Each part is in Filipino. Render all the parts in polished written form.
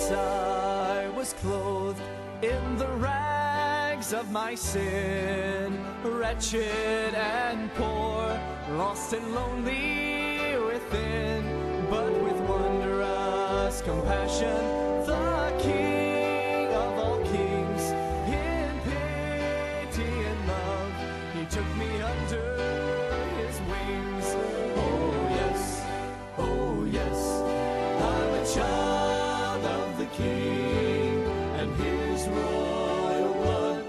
once I was clothed in the rags of my sin, wretched and poor, lost and lonely within, but with wondrous compassion, the King of all kings, in pity and love, he took me under his wings. Oh yes, I'm a child of the King, and his royal blood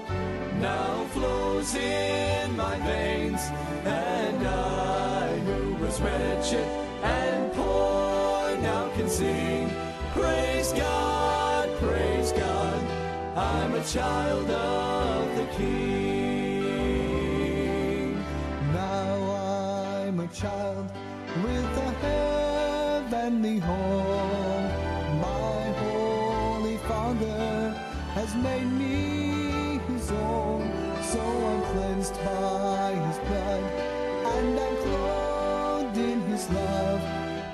now flows in my veins, and I, who was wretched and poor, now can sing, praise God, I'm a child of the King. Now I'm a child with a heavenly home. My Holy Father has made me his own, so I'm cleansed by his blood, and I'm clothed in his love,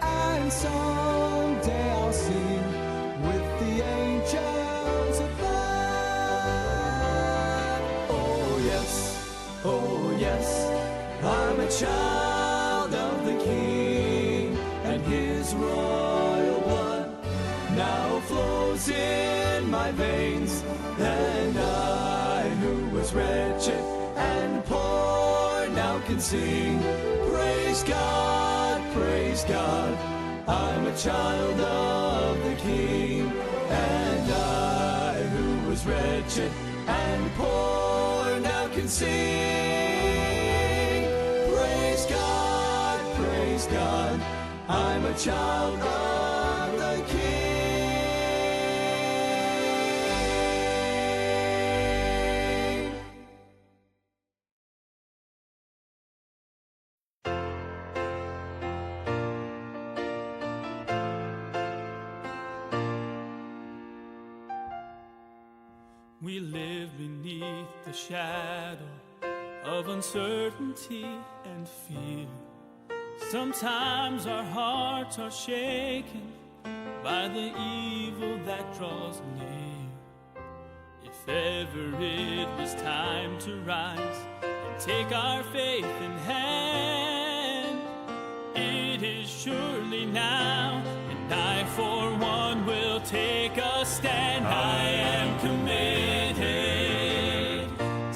and someday I'll sing with the angels above. Oh yes, I'm a child of the King, and his royal blood now flows in my veins, and I, who was wretched and poor, now can sing, praise God, I'm a child of the King, and I, who was wretched and poor, now can sing, praise God, I'm a child of the King. We live beneath the shadow of uncertainty and fear. Sometimes our hearts are shaken by the evil that draws near. If ever it was time to rise and take our faith in hand, it is surely now, and I for one will take a stand. I am committed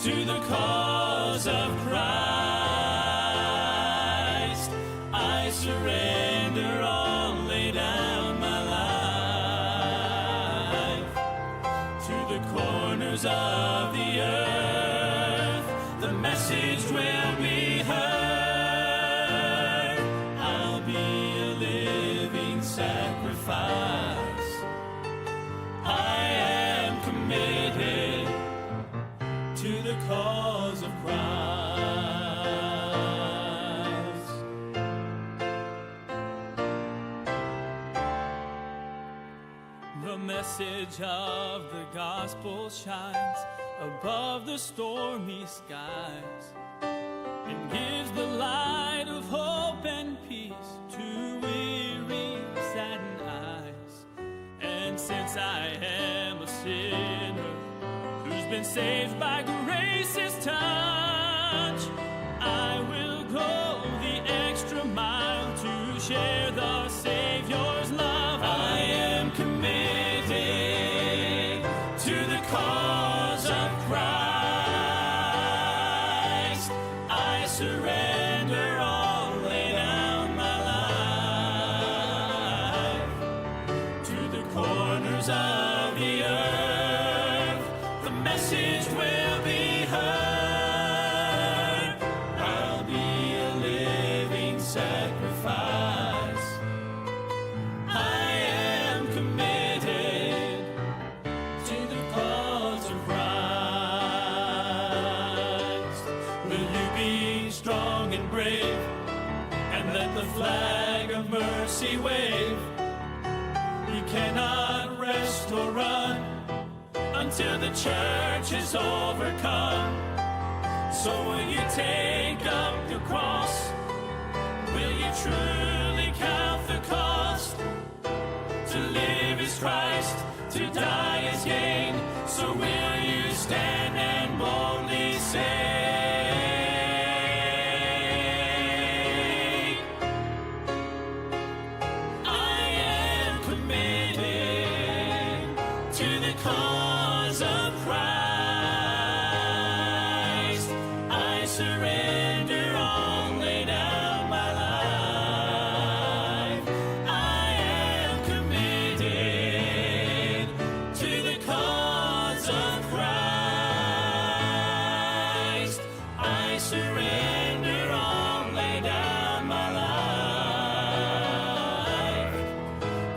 to the cause of Christ. I surrender all, lay down my life to the corners of the earth. The message will be heard. I'll be a living sacrifice. I am committed to the cause of Christ. The message of the gospel shines above the stormy skies and gives the light of hope and peace to weary, saddened eyes. And since I am a sinner who's been saved by grace's touch, I will go the extra mile to share the Savior's love. I am committed to the cause of Christ. I surrender all, lay down my life to the corners of the earth. The message will be heard. I'll be a living sacrifice. I am committed to the cause of Christ. Will you be strong and brave and let the flag of mercy wave? We cannot rest or run until the church is overcome. So will you take up your cross? Will you truly count the cost? To live is Christ, to die is gain. So will you stand and boldly say, I am committed to the cause of Christ. I surrender all, lay down my life. I am committed to the cause of Christ. I surrender all, lay down my life.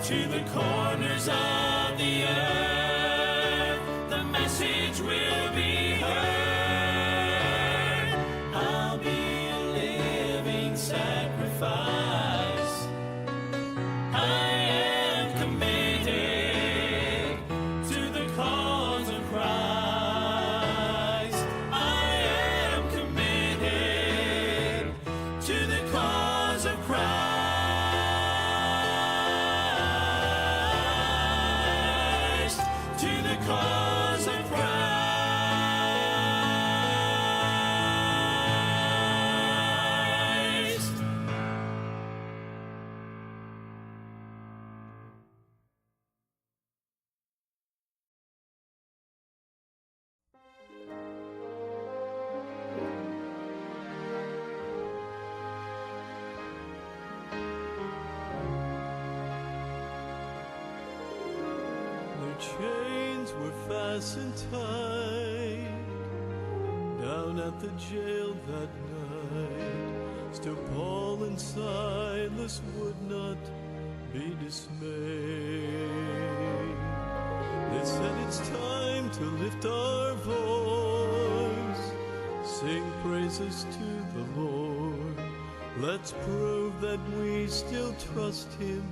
To the corners of the earth, the message will be heard. I'll be a living sacrifice. I am committed to the cause of Christ. I am committed to the cause of Christ. To the cause of Christ. Their chains were fastened tight down at the jail that night. Still Paul and Silas would not be dismayed. They said it's time to lift our voice, sing praises to the Lord. Let's prove that we still trust Him,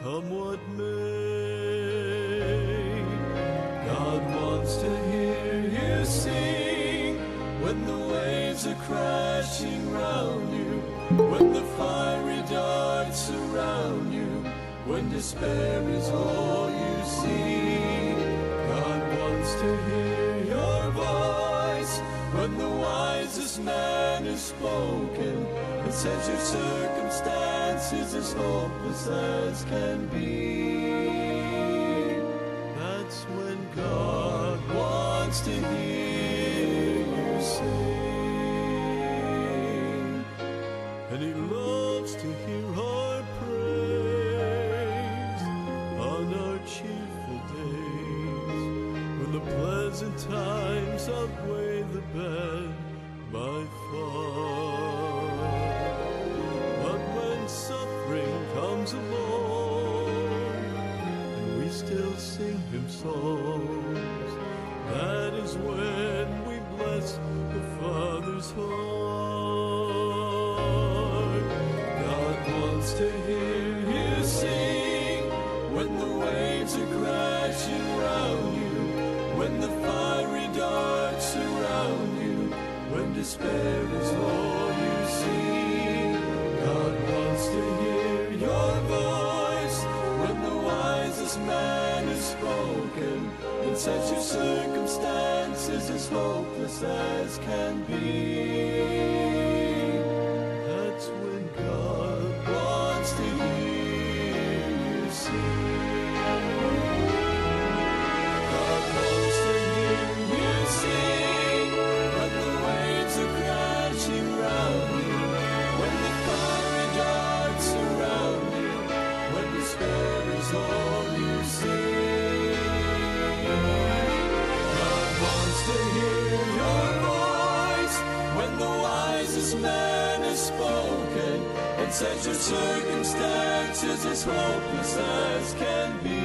come what may. God wants to hear you sing when the waves are crashing round you, when the fiery darts surround you, when despair is all you see. God wants to hear your voice when the wisest man is spoken. It says your circumstances as hopeless as can be. That's when God wants to hear you sing. And He loves to hear our praise on our cheerful days, when the pleasant times outweigh the bad by far. But when suffering comes along and we still sing Him songs, that is when we bless the Father's heart. God wants to hear you sing when the waves are crashing round you, when the fiery darts surround you, when despair is all you see. God wants to hear your voice when the wisest man is spoken and sets your circumstances as hopeless as can be. That's when God wants to hear you sing. God wants to hear you sing when the waves are crashing round you, when the fiery darts surround you, when despair is all you see. God wants to hear your voice when the wisest man has spoken and says your circumstances as hopeless as can be.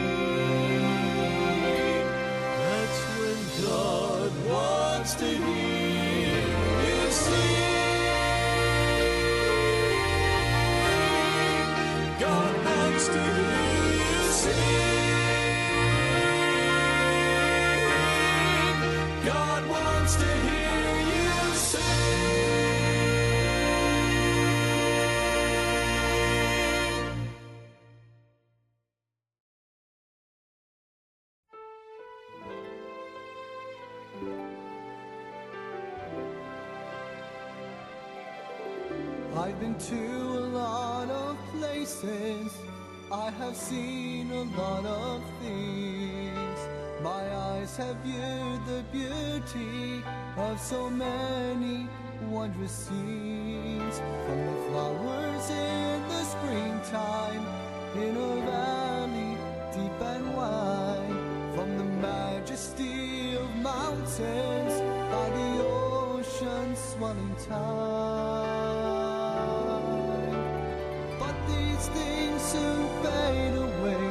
That's when God wants to hear you sing. God wants to hear you sing. God wants to hear you sing. I've been to a lot of places, I have seen a lot of things. My eyes have viewed the beauty of so many wondrous scenes. From the flowers in the springtime, in a valley deep and wide, from the majesty of mountains by the ocean's swelling tide. But these things soon fade away,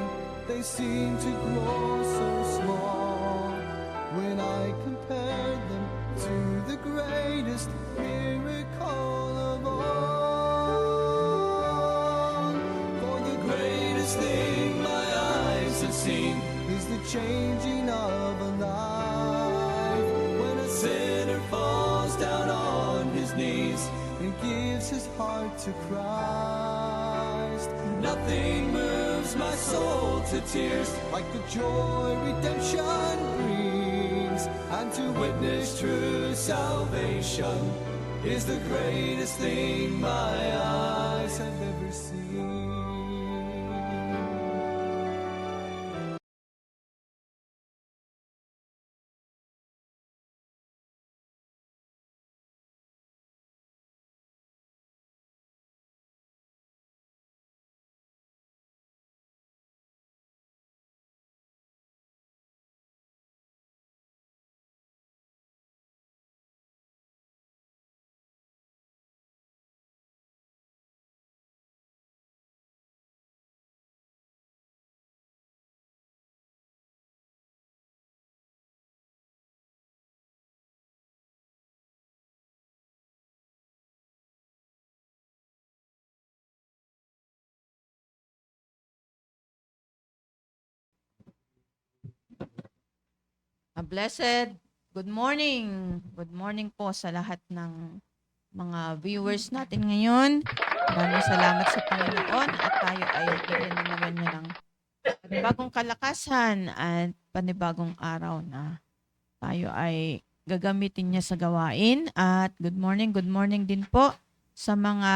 they seem to grow so small when I compare them to the greatest miracle of all. For the greatest thing my eyes have seen is the changing of a life, when a sinner falls down on his knees and gives his heart to Christ. Nothing moves my soul to tears like the joy redemption brings, and to witness true salvation is the greatest thing my eyes have ever seen. A blessed good morning. Good morning po sa lahat ng mga viewers natin ngayon. Maraming salamat sa Panginoon at tayo ay bigyan na naman niya ng panibagong kalakasan at panibagong araw na tayo ay gagamitin niya sa gawain. At good morning din po sa mga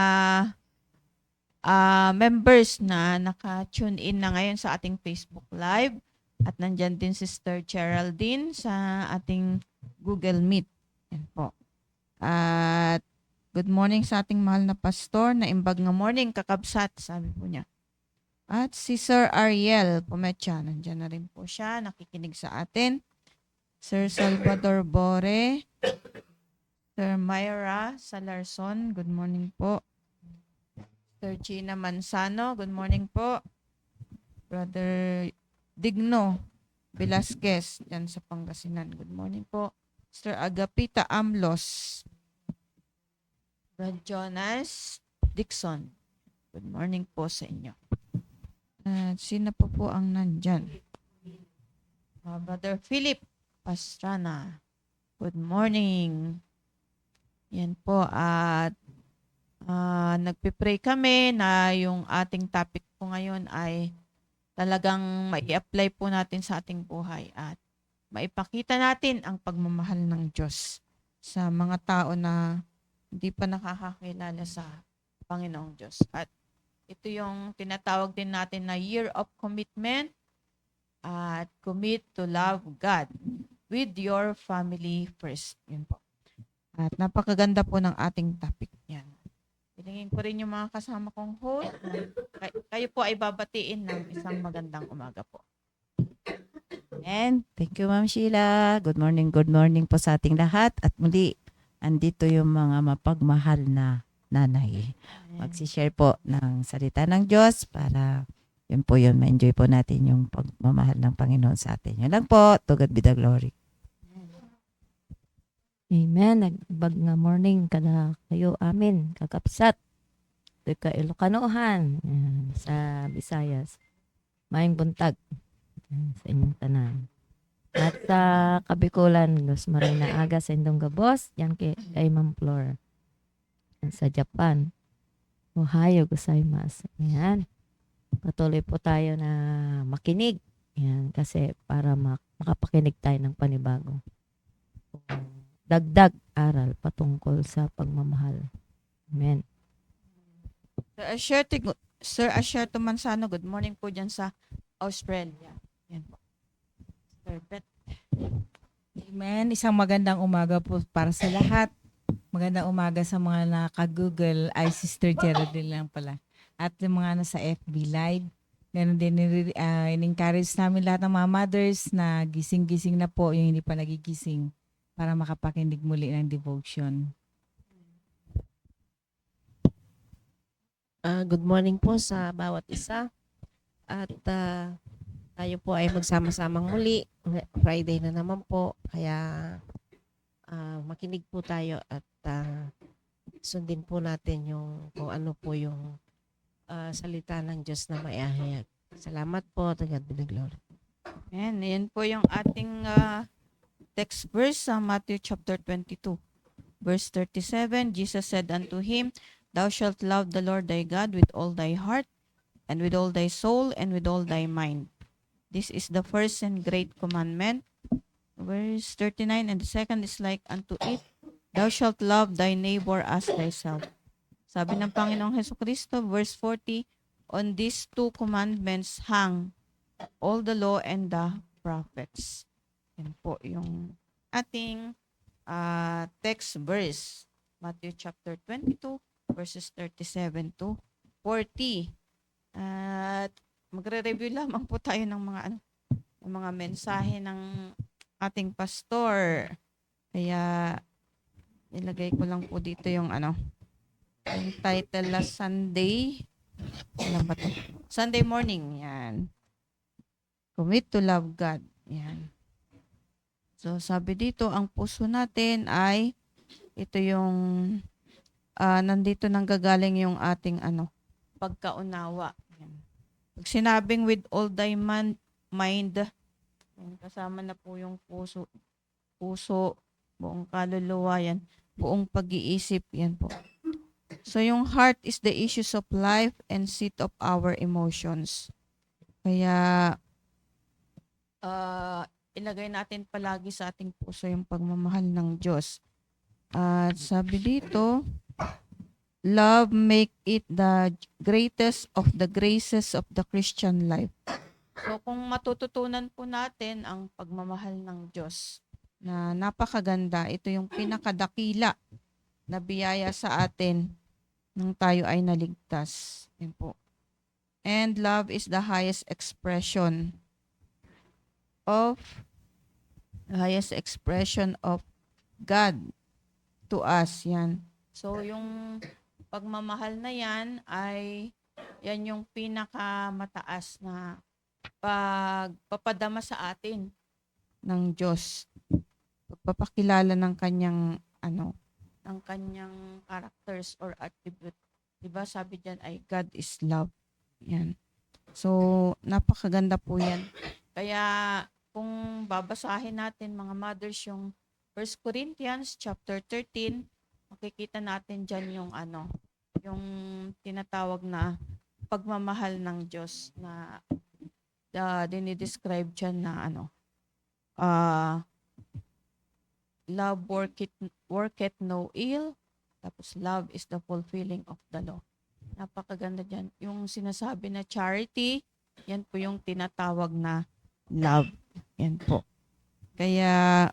members na naka-tune in na ngayon sa ating Facebook Live. At nandyan din Sister Geraldine sa ating Google Meet. Yan po. At good morning sa ating mahal na pastor na imbag nga morning, kakabsat, sabi po niya. At si Sir Ariel Pumecha, nandyan na rin po siya, nakikinig sa atin. Sir Salvador Bore, Sir Myra Salarson, good morning po. Sir Gina Manzano, good morning po. Brother Digno Velasquez, yan sa Pangasinan. Good morning po. Sir Agapita Amlos. Brad Jonas Dixon. Good morning po sa inyo. At sino po ang nandyan? Brother Philip Pastrana. Good morning. Yan po. At nagpipray kami na yung ating topic po ngayon ay talagang mai-apply po natin sa ating buhay at maipakita natin ang pagmamahal ng Diyos sa mga tao na hindi pa nakakakilala sa Panginoong Diyos. At ito yung tinatawag din natin na year of commitment at commit to love God with your family first. Yun po. At napakaganda po ng ating topic yan. Hilingin ko rin yung mga kasama kong host. Kayo po ay babatiin ng isang magandang umaga po. And thank you, Ma'am Sheila. Good morning po sa ating lahat. At muli, andito yung mga mapagmahal na nanay. Magsishare po ng salita ng Diyos para yun po yun, ma-enjoy po natin yung pagmamahal ng Panginoon sa atin. Yun lang po. To God be the glory. Amen. Nagbag nga morning kada kayo amin kakapsat. Ito ka Ilocanohan sa Visayas. Maayong buntag sa inyong tanan. At sa Kabikulan, Los Marina Aga sa Indong Gabos, yan kay Ma'am Flor. Yan sa Japan. Ohio gozaimasu. Yan. Patuloy po tayo na makinig. Yan, kasi para makapakinig tayo ng panibago. Dagdag aral patungkol sa pagmamahal. Amen. Sir Asherto Mansano, good morning po dyan sa Australia. Yan po. Sir Bet. Amen. Isang magandang umaga po para sa lahat. Magandang umaga sa mga naka-Google ay Sister Geraldine lang pala. At yung mga nasa FB Live. Ganun din, in-encourage namin lahat ng mga mothers na gising-gising na po yung hindi pa nagigising para makapakinig muli ng devotion. Good morning po sa bawat isa. At tayo po ay magsama-samang muli. Friday na naman po. Kaya makinig po tayo at sundin po natin yung kung ano po yung salita ng Diyos na maiahayag. Salamat po. To God be the glory. Ayan, yan po yung ating text verse sa Matthew chapter 22. Verse 37, Jesus said unto him, Thou shalt love the Lord thy God with all thy heart, and with all thy soul, and with all thy mind. This is the first and great commandment. Verse 39, and the second is like unto it, Thou shalt love thy neighbor as thyself. Sabi ng Panginoong Hesukristo, verse 40, On these two commandments hang all the law and the prophets. Yan po yung ating text verse. Matthew chapter 22, verses 37 to 40. At magre-review lamang po tayo ng mga mensahe ng ating pastor. Kaya ilagay ko lang po dito yung yung title na Sunday. Alam ba to? Sunday morning. Yan. Commit to love God. Yan. So sabi dito, ang puso natin ay ito yung nandito nang gagaling yung ating pagkaunawa. Yan. Pag sinabing with all thy mind, yan, kasama na po yung puso, buong kaluluwa yan, buong pag-iisip yan po. So yung heart is the issues of life and seat of our emotions. Kaya ilagay natin palagi sa ating puso yung pagmamahal ng Diyos. At sabi dito, love make it the greatest of the graces of the Christian life. So kung matututunan po natin ang pagmamahal ng Diyos na napakaganda, ito yung pinakadakila na biyaya sa atin nang tayo ay naligtas. Yan po. And love is the highest expression of God to us. Yan. So yung pagmamahal na yan ay yan yung pinakamataas na pagpapadama sa atin ng Diyos. Pagpapakilala ng kanyang ng kanyang characters or attribute. Diba sabi diyan ay God is love. Yan. So napakaganda po yan. Kaya kung babasahin natin mga mothers yung 1 Corinthians chapter 13, makikita natin diyan yung yung tinatawag na pagmamahal ng Diyos na dinidescribe diyan na love worketh no ill, tapos love is the fulfilling of the law. Napakaganda diyan. Yung sinasabi na charity, yan po yung tinatawag na love. Yan po. Kaya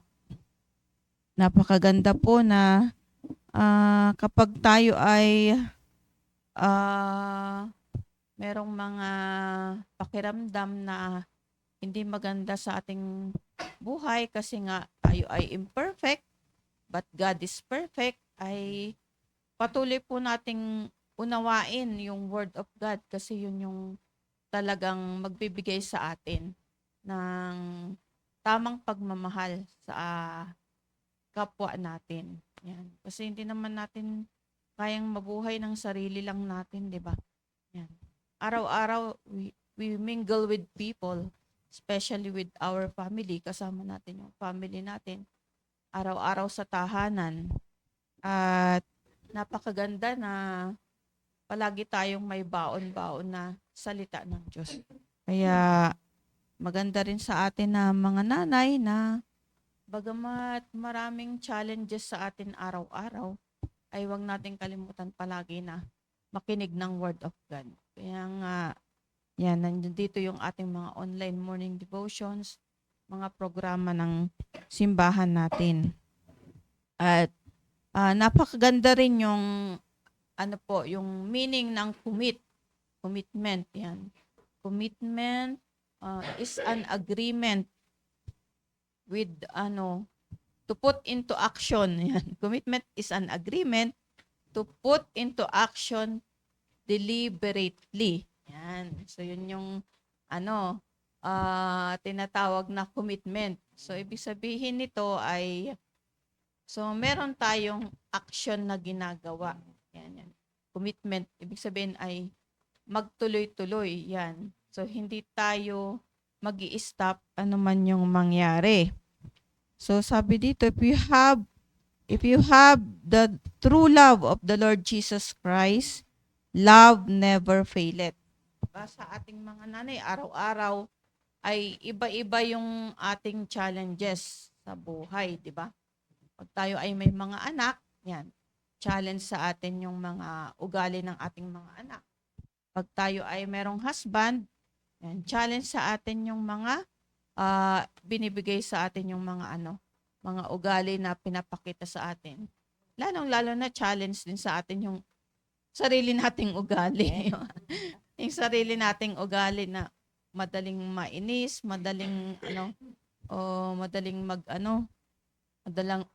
napakaganda po na kapag tayo ay merong mga pakiramdam na hindi maganda sa ating buhay kasi nga tayo ay imperfect, but God is perfect, ay patuloy po nating unawain yung Word of God kasi yun yung talagang magbibigay sa atin ng tamang pagmamahal sa kapwa natin. Yan. Kasi hindi naman natin kayang mabuhay ng sarili lang natin, di ba? Yan. Araw-araw, we mingle with people, especially with our family. Kasama natin yung family natin. Araw-araw sa tahanan. At napakaganda na palagi tayong may baon-baon na salita ng Diyos. Kaya maganda rin sa atin na mga nanay na bagamat maraming challenges sa atin araw-araw, ay huwag natin kalimutan palagi na makinig ng Word of God. Kaya nga, yan, nandito yung ating mga online morning devotions, mga programa ng simbahan natin. At napakaganda rin yung yung meaning ng commitment. Yan. Commitment is an agreement with to put into action. Yan. Commitment is an agreement to put into action deliberately. Yan. So yun yung tinatawag na commitment. So ibig sabihin nito ay meron tayong action na ginagawa. Yan. Commitment, ibig sabihin ay magtuloy-tuloy. Yan. So hindi tayo magi-stop ano man yung mangyari. So sabi dito, if you have the true love of the Lord Jesus Christ, love never faileth. Sa ating mga nanay, araw-araw ay iba-iba yung ating challenges sa buhay, di ba? Pag tayo ay may mga anak, yan, challenge sa atin yung mga ugali ng ating mga anak. Pag tayo ay merong husband, yan, challenge sa atin yung mga binibigay sa atin yung mga mga ugali na pinapakita sa atin. Lalong-lalo na challenge din sa atin yung sarili nating ugali. Yung sarili nating ugali na madaling mainis, madaling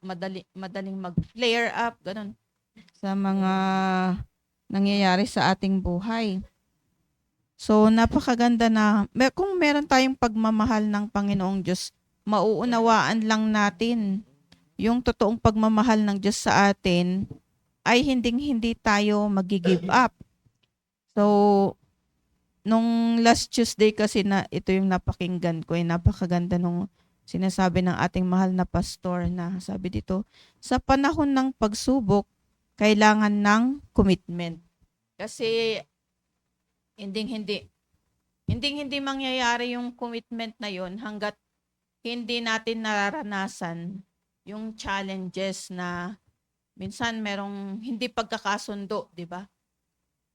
madaling mag-flare up, ganun, sa mga nangyayari sa ating buhay. So, napakaganda na, kung meron tayong pagmamahal ng Panginoong Diyos, mauunawaan lang natin yung totoong pagmamahal ng Diyos sa atin ay hindi tayo mag-give up. So, nung last Tuesday kasi na ito yung napakinggan ko, napakaganda nung sinasabi ng ating mahal na pastor na sabi dito, sa panahon ng pagsubok, kailangan ng commitment. Kasi hindi mangyayari yung commitment na yon hanggat hindi natin nararanasan yung challenges na minsan merong hindi pagkakasundo, di ba?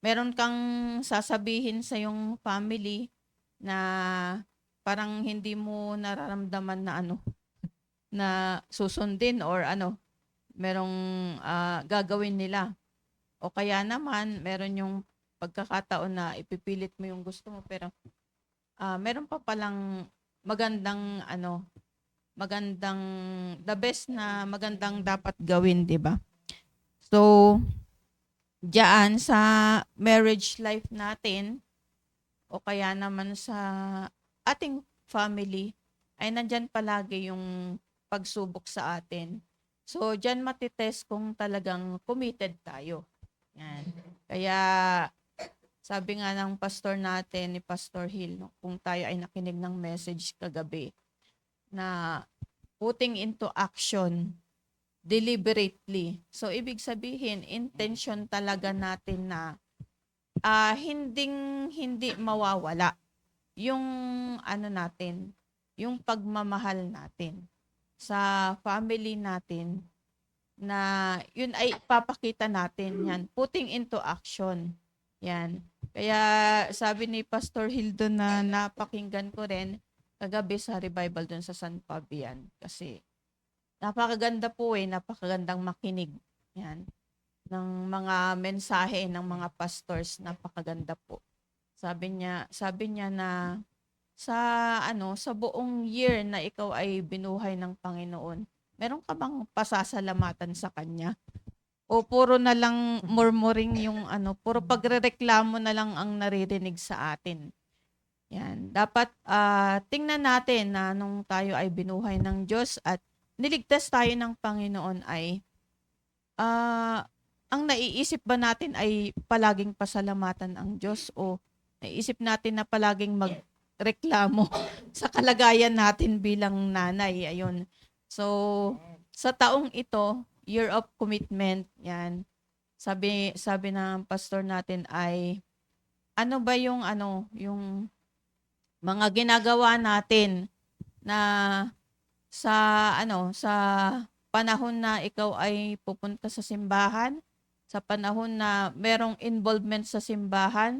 Meron kang sasabihin sa yung family na parang hindi mo nararamdaman na na susundin or merong gagawin nila. O kaya naman meron yung pagkakataon na ipipilit mo yung gusto mo pero meron pa palang magandang the best na magandang dapat gawin, 'di ba? So diyan sa marriage life natin o kaya naman sa ating family ay nandyan palagi yung pagsubok sa atin. So diyan matitest kung talagang committed tayo. Yan. Kaya sabi nga ng pastor natin, ni Pastor Hill, kung tayo ay nakinig ng message kagabi, na putting into action deliberately. So, ibig sabihin, intention talaga natin na hindi mawawala yung natin, yung pagmamahal natin sa family natin, na yun ay ipapakita natin yan, putting into action. Yan. Kaya sabi ni Pastor Hildo na napakinggan ko rin kagabi sa revival dun sa San Fabian. Kasi napakaganda po napakagandang makinig. Yan. Ng mga mensahe ng mga pastors, napakaganda po. Sabi niya na sa buong year na ikaw ay binuhay ng Panginoon, meron ka bang pasasalamatan sa Kanya? O puro na lang murmuring yung puro pagrereklamo na lang ang naririnig sa atin. Yan. Dapat tingnan natin na nung tayo ay binuhay ng Diyos at niligtas tayo ng Panginoon ay ang naiisip ba natin ay palaging pasalamatan ang Diyos o naiisip natin na palaging magreklamo sa kalagayan natin bilang nanay? Ayun. So, sa taong ito, Year of Commitment, yan. Sabi ng pastor natin ay ano ba yung mga ginagawa natin na sa panahon na ikaw ay pupunta sa simbahan, sa panahon na merong involvement sa simbahan,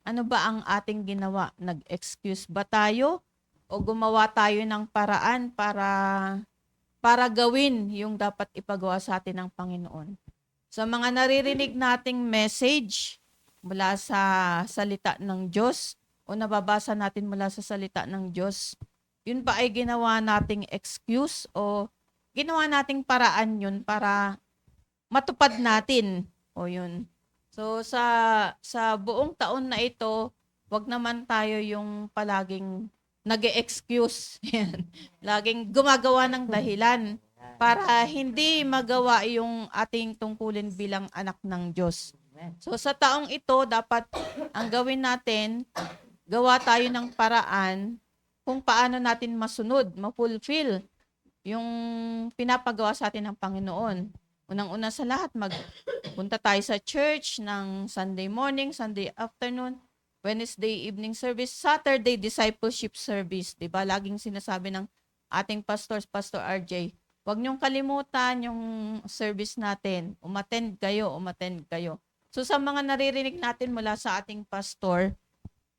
ano ba ang ating ginawa? Nag-excuse ba tayo? O gumawa tayo ng paraan para gawin yung dapat ipagawa sa atin ng Panginoon? Sa mga naririnig nating message mula sa salita ng Diyos o nababasa natin mula sa salita ng Diyos, yun ba ay ginawa nating excuse o ginawa nating paraan yun para matupad natin? O yun. So sa buong taon na ito, wag naman tayo yung palaging nag-excuse. Yan. Laging gumagawa ng dahilan para hindi magawa yung ating tungkulin bilang anak ng Diyos. So sa taong ito, dapat ang gawin natin, gawa tayo ng paraan kung paano natin masunod, ma-fulfill yung pinapagawa sa atin ng Panginoon. Unang-una sa lahat, magpunta tayo sa church ng Sunday morning, Sunday afternoon, Wednesday evening service, Saturday discipleship service. Diba? Laging sinasabi ng ating pastors, Pastor RJ, huwag niyong kalimutan yung service natin. Umattend kayo. So sa mga naririnig natin mula sa ating pastor,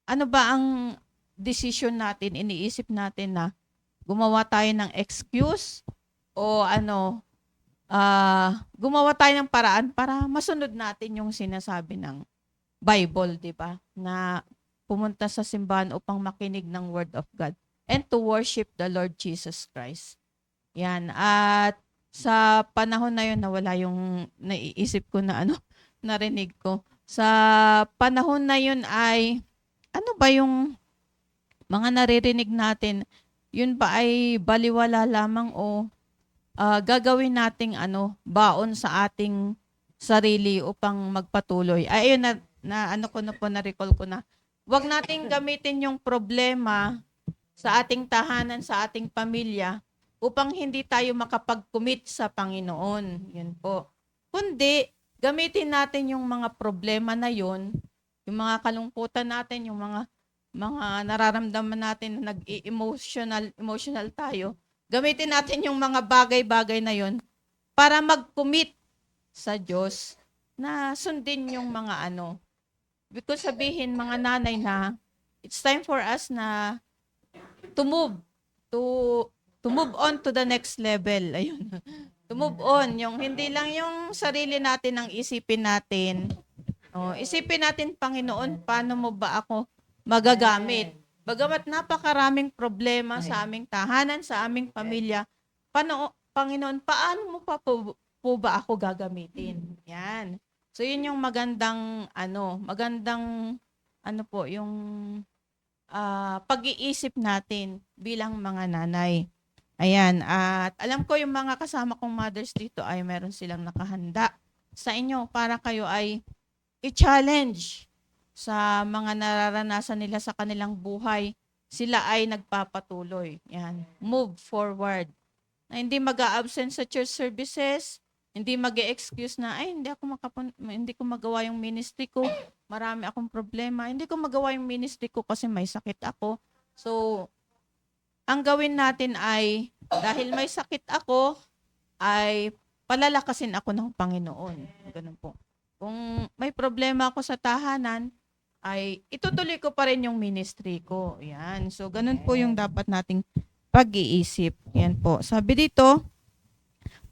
ano ba ang decision natin, iniisip natin na gumawa tayo ng excuse o gumawa tayo ng paraan para masunod natin yung sinasabi ng Bible, di ba? Na pumunta sa simbahan upang makinig ng Word of God and to worship the Lord Jesus Christ. Yan. At sa panahon na yun, nawala yung naiisip ko na narinig ko. Sa panahon na yun ay, ano ba yung mga naririnig natin, yun ba ay baliwala lamang o gagawin nating baon sa ating sarili upang magpatuloy? Ay, ayun na-recall ko na. Huwag nating gamitin yung problema sa ating tahanan, sa ating pamilya, upang hindi tayo makapag-commit sa Panginoon. Yan po. Kundi, gamitin natin yung mga problema na yun, yung mga kalungkutan natin, yung mga nararamdaman natin na emotional tayo. Gamitin natin yung mga bagay-bagay na yun para mag-commit sa Diyos na sundin yung mga Because sabihin mga nanay na it's time for us na to move on to the next level. Ayun. To move on, yung hindi lang yung sarili natin ang isipin natin. Isipin natin, Panginoon, paano mo ba ako magagamit? Bagamat napakaraming problema sa aming tahanan, sa aming pamilya, Panginoon, paano mo pa po ba ako gagamitin? Yan. So yun yung magandang yung pag-iisip natin bilang mga nanay. Ayan, at alam ko yung mga kasama kong mothers dito ay meron silang nakahanda sa inyo para kayo ay i-challenge sa mga nararanasan nila sa kanilang buhay. Sila ay nagpapatuloy. Yan, move forward. Na hindi mag-a-absent sa church services, hindi mag-e-excuse na, ay, hindi ko magawa yung ministry ko. Marami akong problema. Hindi ko magawa yung ministry ko kasi may sakit ako. So, ang gawin natin ay, dahil may sakit ako, ay palalakasin ako ng Panginoon. Ganun po. Kung may problema ako sa tahanan, ay itutuloy ko pa rin yung ministry ko. Yan. So, ganun po yung dapat nating pag-iisip. Yan po. Sabi dito,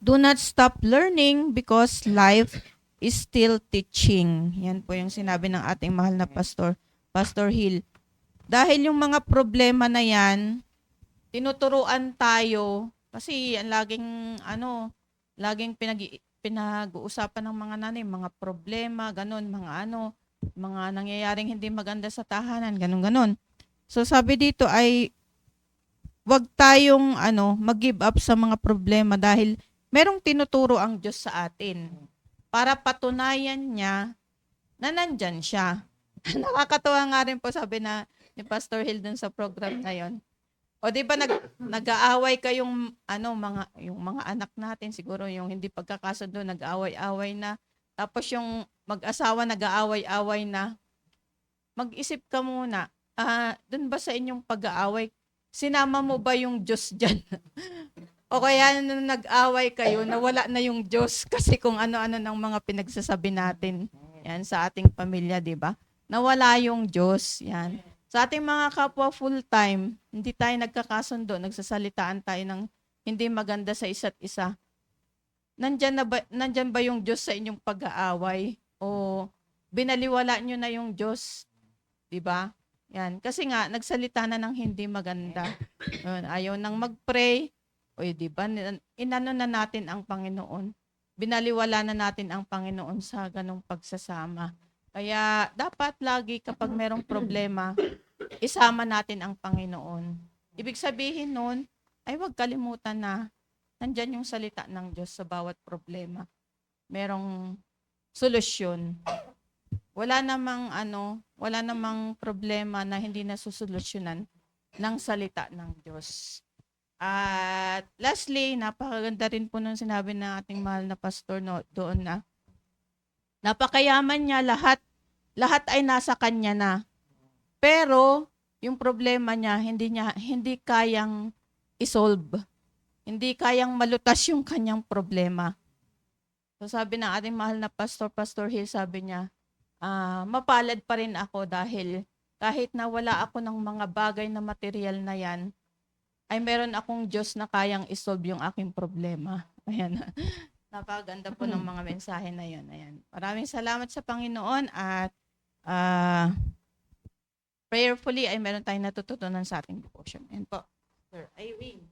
do not stop learning because life is still teaching. Yan po yung sinabi ng ating mahal na pastor, Pastor Hill. Dahil yung mga problema na yan, tinuturuan tayo kasi laging pinag-uusapan ng mga nanay, mga problema, ganun, mga nangyayaring hindi maganda sa tahanan, ganun. So sabi dito ay wag tayong mag-give up sa mga problema dahil merong tinuturo ang Diyos sa atin para patunayan niya na nandyan siya. Nakakatuwa nga rin po sabi ni Pastor Hill dun sa program na yon. O di ba nag-aaway kayong yung mga anak natin, siguro yung hindi pagkakasundo, nag-aaway-away na. Tapos yung mag-asawa nag-aaway-away na. Mag-isip ka muna, dun ba sa inyong pag-aaway, sinama mo ba yung Diyos dyan? O kaya nung nag-away kayo, nawala na yung Diyos kasi kung ano-ano ng mga pinagsasabi natin yan sa ating pamilya, di ba? Nawala yung Diyos, yan. Sa ating mga kapwa full-time, hindi tayo nagkakasundo, nagsasalitaan tayo ng hindi maganda sa isa't isa. Nandyan ba yung Diyos sa inyong pag-aaway? O binaliwala nyo na yung Diyos? Di ba? Yan. Kasi nga, nagsalita na ng hindi maganda. Yun, ayaw nang mag-pray. O di ba? Inano na natin ang Panginoon. Binaliwala na natin ang Panginoon sa ganong pagsasama. Kaya dapat lagi kapag merong problema, isama natin ang Panginoon. Ibig sabihin nun, ay huwag kalimutan na nandyan yung salita ng Diyos sa bawat problema. Merong solusyon. Wala namang problema na hindi nasusolusyonan ng salita ng Diyos. At lastly, napakaganda rin po nung sinabi ng ating mahal na pastor doon na napakayaman niya, lahat ay nasa kanya na. Pero yung problema niya hindi kayang isolve. Hindi kayang malutas yung kanyang problema. So sabi ng ating mahal na Pastor Hill, sabi niya, mapalad pa rin ako dahil kahit na wala ako ng mga bagay na material na yan, ay meron akong Diyos na kayang isolve yung aking problema. Ayan. Napakaganda po ng mga mensahe na yun. Ayan. Maraming salamat sa Panginoon at prayerfully ay meron tayong natututunan sa ating devotion. Ayan po. Sir Irene.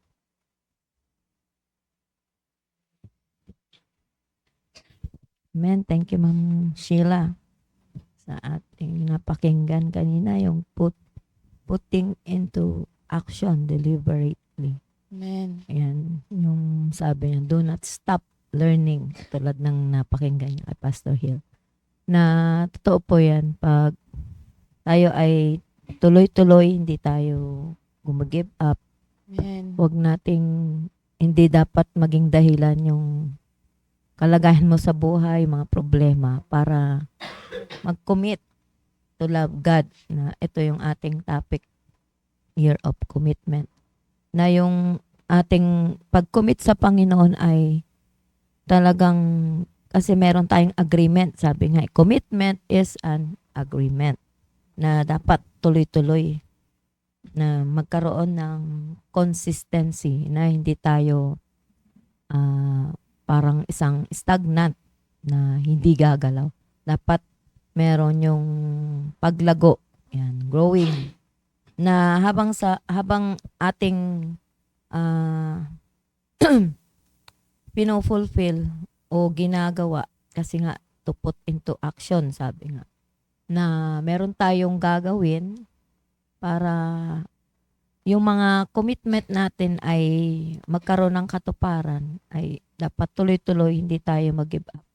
Amen. Thank you, Ma'am Sheila, sa ating napakinggan kanina, yung putting into action deliberately. Amen. Ayan, yung sabi niya, do not stop learning, tulad ng napakinggan niya kay Pastor Hill. Na totoo po yan, pag tayo ay tuloy-tuloy, hindi tayo gumagive up, Amen. huwag nating, hindi dapat maging dahilan yung kalagayan mo sa buhay, mga problema, para mag-commit to love God, na ito yung ating topic, year of commitment. Na yung ating pag-commit sa Panginoon ay talagang, kasi meron tayong agreement. Sabi nga, commitment is an agreement na dapat tuloy-tuloy, na magkaroon ng consistency, na hindi tayo parang isang stagnant na hindi gagalaw. Dapat meron yung paglago, yan, growing, na habang ating pinofulfill o ginagawa, kasi nga to put into action, sabi nga, na meron tayong gagawin para yung mga commitment natin ay magkaroon ng katuparan, ay dapat tuloy-tuloy, hindi tayo mag-give up.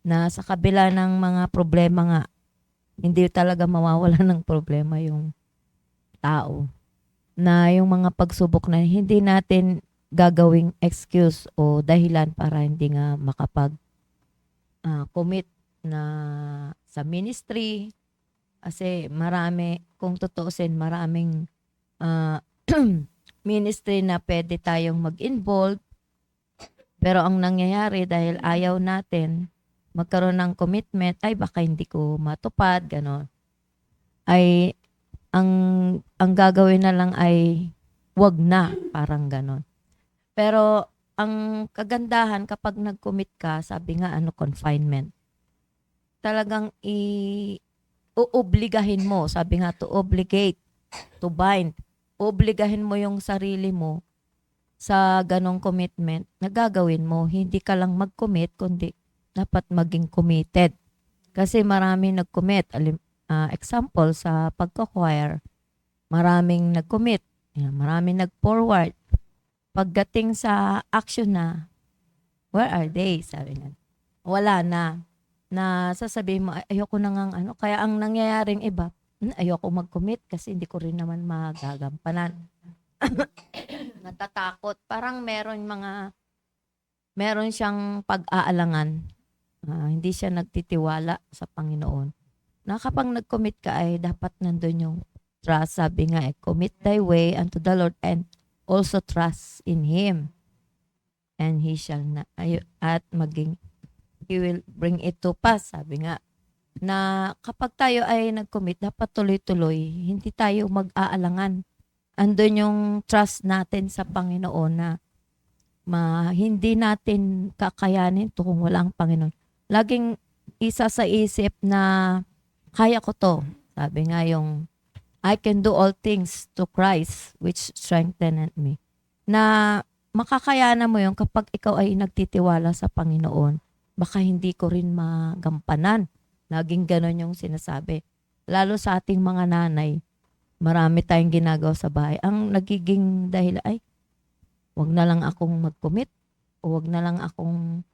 Na sa kabila ng mga problema nga, hindi talaga mawawala ng problema yung tao. Na yung mga pagsubok na hindi natin gagawing excuse o dahilan para hindi nga commit na sa ministry. Kasi marami, kung tutuusin, maraming ministry na pwede tayong mag-involve. Pero ang nangyayari, dahil ayaw natin magkaroon ng commitment, ay baka hindi ko matupad, gano'n. Ay ang gagawin na lang ay wag na, parang ganon. Pero ang kagandahan kapag nag-commit ka, sabi nga confinement. Talagang uobligahin mo, sabi nga to obligate, to bind. Obligahin mo yung sarili mo sa ganong commitment na gagawin mo. Hindi ka lang mag-commit, kundi dapat maging committed. Kasi marami nag-commit. Example, sa pagko-choir, maraming nag-commit, maraming nag-forward. Pagdating sa action na, where are they? Sabi nga, wala na. Na sasabihin mo, ayoko na ngang Kaya ang nangyayaring iba, ayoko mag-commit kasi hindi ko rin naman magagampanan. Natatakot. Parang meron siyang pag-aalangan. Hindi siya nagtitiwala sa Panginoon. Na kapag nag-commit ka ay dapat nandun yung trust. Sabi nga commit thy way unto the Lord and also trust in Him. and he shall na, at maging he will bring it to pass. Sabi nga na kapag tayo ay nag-commit, dapat tuloy-tuloy, hindi tayo mag-aalangan. Andun yung trust natin sa Panginoon na hindi natin kakayanin to kung wala ang Panginoon. Laging isa sa isip na kaya ko to. Sabi nga yung I can do all things to Christ which strengtheneth me. Na makakayanan mo yung kapag ikaw ay nagtitiwala sa Panginoon, baka hindi ko rin magampanan. Laging ganon yung sinasabi. Lalo sa ating mga nanay, marami tayong ginagawa sa bahay. Ang nagiging dahil ay, wag na lang akong mag-commit o wag na lang akong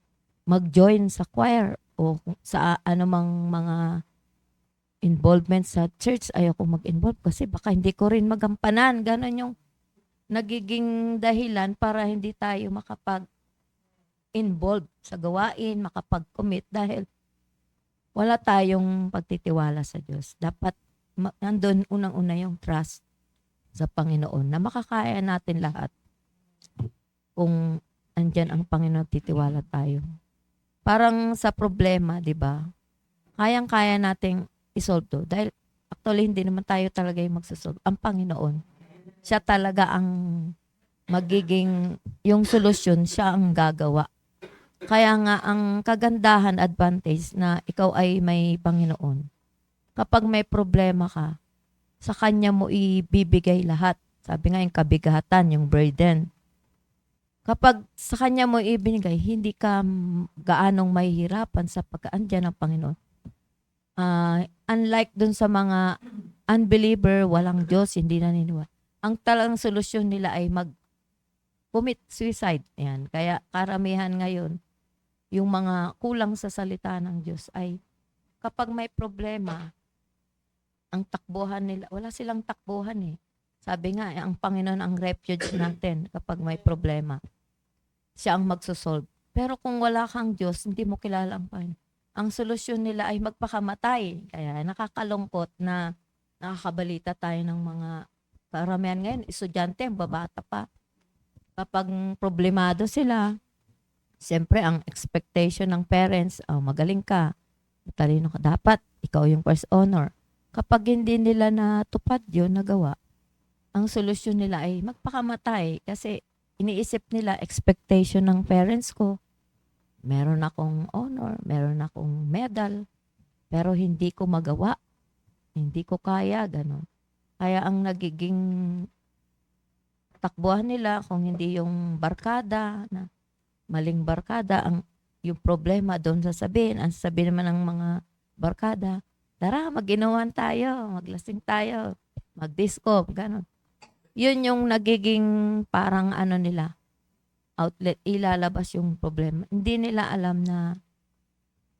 mag-join sa choir o sa anumang mga involvement sa church. Ayoko mag-involve kasi baka hindi ko rin magampanan. Ganon yung nagiging dahilan para hindi tayo makapag-involve sa gawain, makapag-commit dahil wala tayong pagtitiwala sa Diyos. Dapat nandun unang-una yung trust sa Panginoon na makakaya natin lahat kung andyan ang Panginoon, titiwala tayo. Parang sa problema, di ba? Kayang-kaya nating isolve to. Dahil actually, hindi naman tayo talaga yung magsasolve. Ang Panginoon, siya talaga ang magiging, yung solusyon, siya ang gagawa. Kaya nga, ang kagandahan, advantage na ikaw ay may Panginoon. Kapag may problema ka, sa Kanya mo ibibigay lahat. Sabi nga yung kabigatan, yung burden. Kapag sa Kanya mo ibinigay, hindi ka gaanong mahihirapan sa pagkaandyan ng Panginoon. Unlike dun sa mga unbeliever, walang Diyos, hindi naniniwala. Ang talagang solusyon nila ay commit suicide. Yan. Kaya karamihan ngayon, yung mga kulang sa salita ng Diyos ay kapag may problema, ang takbuhan nila, wala silang takbuhan eh. Sabi nga, ang Panginoon ang refuge natin kapag may problema. Siya ang magsosolve. Pero kung wala kang Diyos, hindi mo kilala ang Panginoon. Ang solusyon nila ay magpakamatay. Kaya nakakalungkot na nakakabalita tayo ng mga karamihan ngayon, estudyante, babata pa. Kapag problemado sila, siyempre ang expectation ng parents, magaling ka, matalino ka, dapat ikaw yung first honor. Kapag hindi nila natupad yun, nagawa, ang solusyon nila ay magpakamatay kasi iniisip nila expectation ng parents ko, meron akong honor, meron akong medal, pero hindi ko magawa, hindi ko kaya, gano'n. Kaya ang nagiging takbuhan nila kung hindi yung barkada, na maling barkada, yung problema doon sasabihin, ang sasabihin naman ng mga barkada, tara, mag-inuman tayo, maglasing tayo, mag-disco, gano'n. Yun yung nagiging parang nila, outlet, ilalabas yung problema. Hindi nila alam na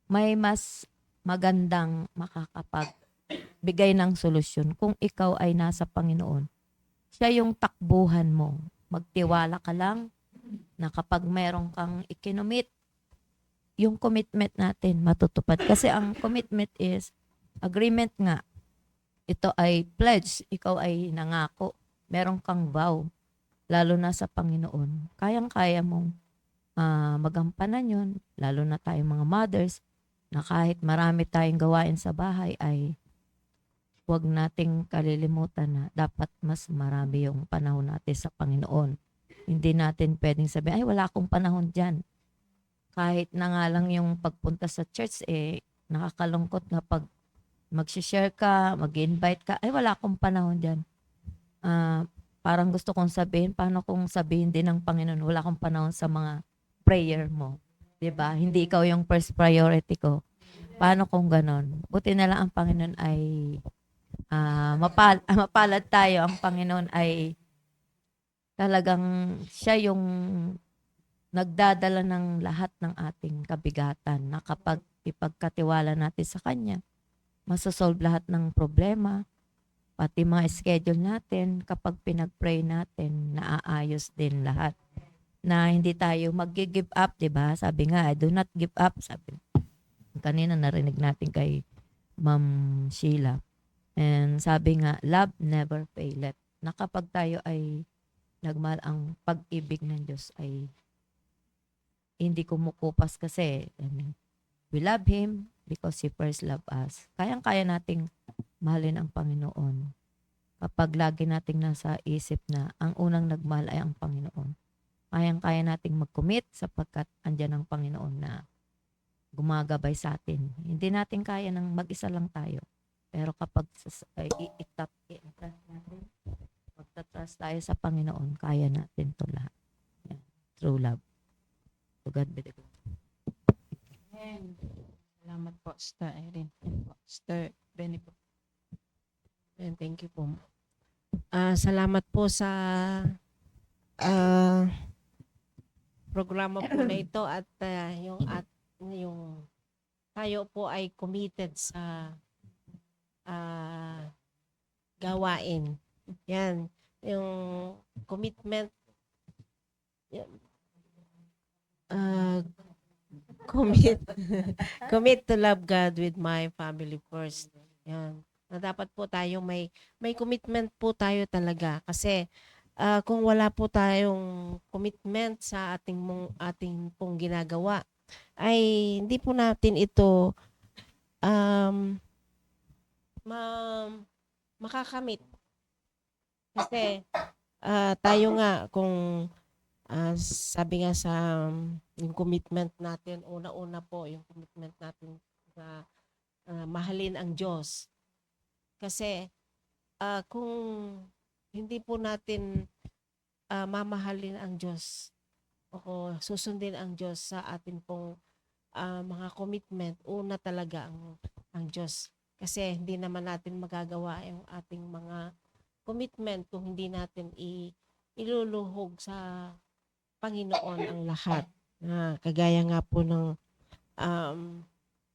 may mas magandang makakapagbigay ng solusyon kung ikaw ay nasa Panginoon. Siya yung takbuhan mo. Magtiwala ka lang na kapag meron kang ikinomit, yung commitment natin matutupad. Kasi ang commitment is agreement nga. Ito ay pledge. Ikaw ay nangako. Meron kang vow. Lalo na sa Panginoon. Kayang-kaya mong magampanan yun. Lalo na tayong mga mothers na kahit marami tayong gawain sa bahay ay huwag nating kalilimutan na dapat mas marami yung panahon natin sa Panginoon. Hindi natin pwedeng sabihin, ay wala akong panahon dyan. Kahit na nga lang yung pagpunta sa church, nakakalungkot na pag mag-share ka, mag-invite ka, ay wala akong panahon dyan. Parang gusto kong sabihin, paano kung sabihin din ng Panginoon, wala akong panahon sa mga prayer mo. 'Di ba? Hindi ikaw yung first priority ko. Paano kung ganon? Buti na lang ang Panginoon ay mapalad tayo. Ang Panginoon ay talagang siya yung nagdadala ng lahat ng ating kabigatan na kapag ipagkatiwala natin sa Kanya, masosolve lahat ng problema, pati mga schedule natin, kapag pinag-pray natin, naaayos din lahat. Na hindi tayo mag-give up, di ba? Sabi nga, do not give up. Sabi, kanina narinig natin kay Ma'am Sheila. And sabi nga, love never faileth. Na kapag tayo ay nagmahal, ang pag-ibig ng Diyos ay hindi kumukupas kasi we love Him because He first loved us. Kayang-kaya nating mahalin ang Panginoon kapag lagi nating nasa isip na ang unang nagmahal ay ang Panginoon. Kayang-kaya nating mag-commit sapagkat andyan ang Panginoon na gumagabay sa atin. Hindi natin kaya ng mag-isa lang tayo. Pero kapag i-trust natin, magta-trust tayo sa Panginoon, kaya natin to lahat. Yan. True love. To God be the glory. Amen. Salamat po, Sister Irene. Yan po, Sister Benny po. And thank you po. Salamat po sa programa po na ito at yung tayo po ay committed sa gawain. Yan, yung commitment commit to love God with my family first. Yan. Na dapat po tayo may commitment po tayo talaga kasi kung wala po tayong commitment sa ating pong ginagawa ay hindi po natin ito makakamit. Kasi tayo nga kung sabi nga sa yung commitment natin, una-una po yung commitment natin sa mahalin ang Diyos. Kasi kung hindi po natin mamahalin ang Diyos o susundin ang Diyos sa atin pong mga commitment, una talaga ang Diyos. Kasi hindi naman natin magagawa yung ating mga commitment kung hindi natin iluluhog sa Panginoon ang lahat. Kagaya nga po ng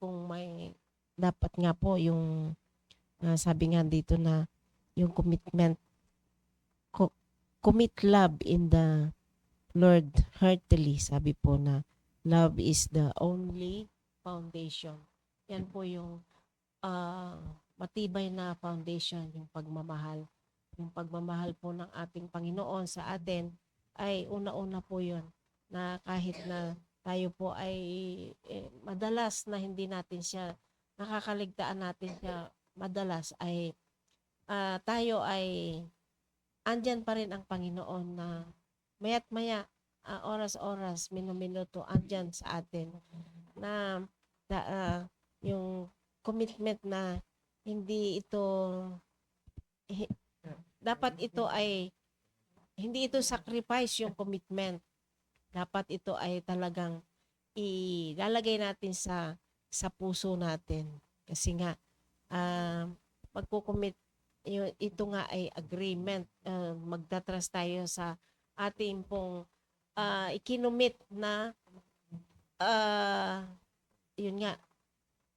kung may dapat nga po yung sabi nga dito na yung commitment, commit love in the Lord heartily. Sabi po na love is the only foundation. Yan po yung matibay na foundation, yung pagmamahal. Yung pagmamahal po ng ating Panginoon sa atin ay una-una po yun. Na kahit na tayo po ay madalas na hindi natin siya, nakakaligtaan natin siya madalas ay tayo ay andyan pa rin ang Panginoon na maya't maya, oras-oras, minuto, andyan sa atin na yung commitment na hindi ito dapat ito ay hindi ito sacrifice yung commitment. Dapat ito ay talagang ilalagay natin sa puso natin. Kasi nga magko-commit ito nga ay agreement. Magtatrust tayo sa ating pong ikinomit na yun nga,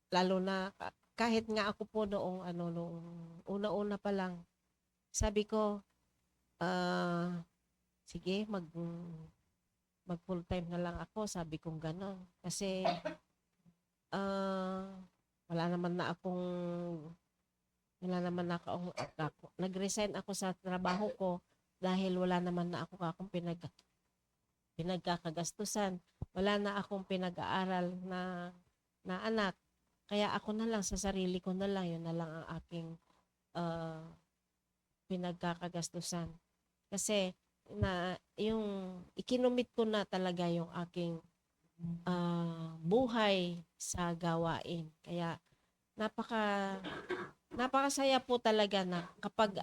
lalo na kahit nga ako po noong noong una-una pa lang, sabi ko sige, mag full time na lang ako, sabi kong gano'n. Kasi wala naman na ako nag-resign ako sa trabaho ko dahil wala naman na ako akong pinagkakagastusan. Wala na akong pinag-aaral na anak. Kaya ako na lang sa sarili ko na lang, yun na lang ang aking pinagkakagastusan. Kasi na yung ikinumit ko na talaga yung aking buhay sa gawain. Kaya napakasaya po talaga na kapag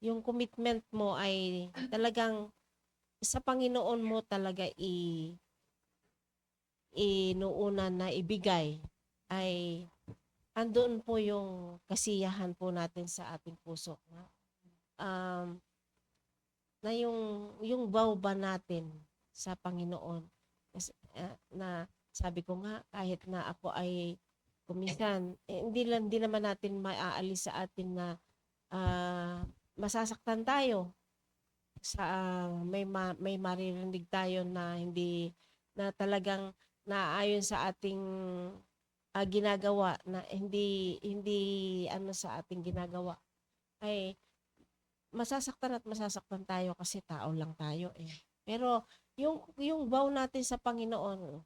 yung commitment mo ay talagang sa Panginoon mo talaga inuuna na ibigay, ay andun po yung kasiyahan po natin sa ating puso. Na yung bawba natin sa Panginoon. Na sabi ko nga, kahit na ako ay kuminsan, hindi naman natin maaalis sa atin na masasaktan tayo. May maririnig tayo na hindi na talagang naayon sa ating ginagawa, na hindi sa ating ginagawa, ay masasaktan tayo kasi tao lang tayo eh. Pero yung vow natin sa Panginoon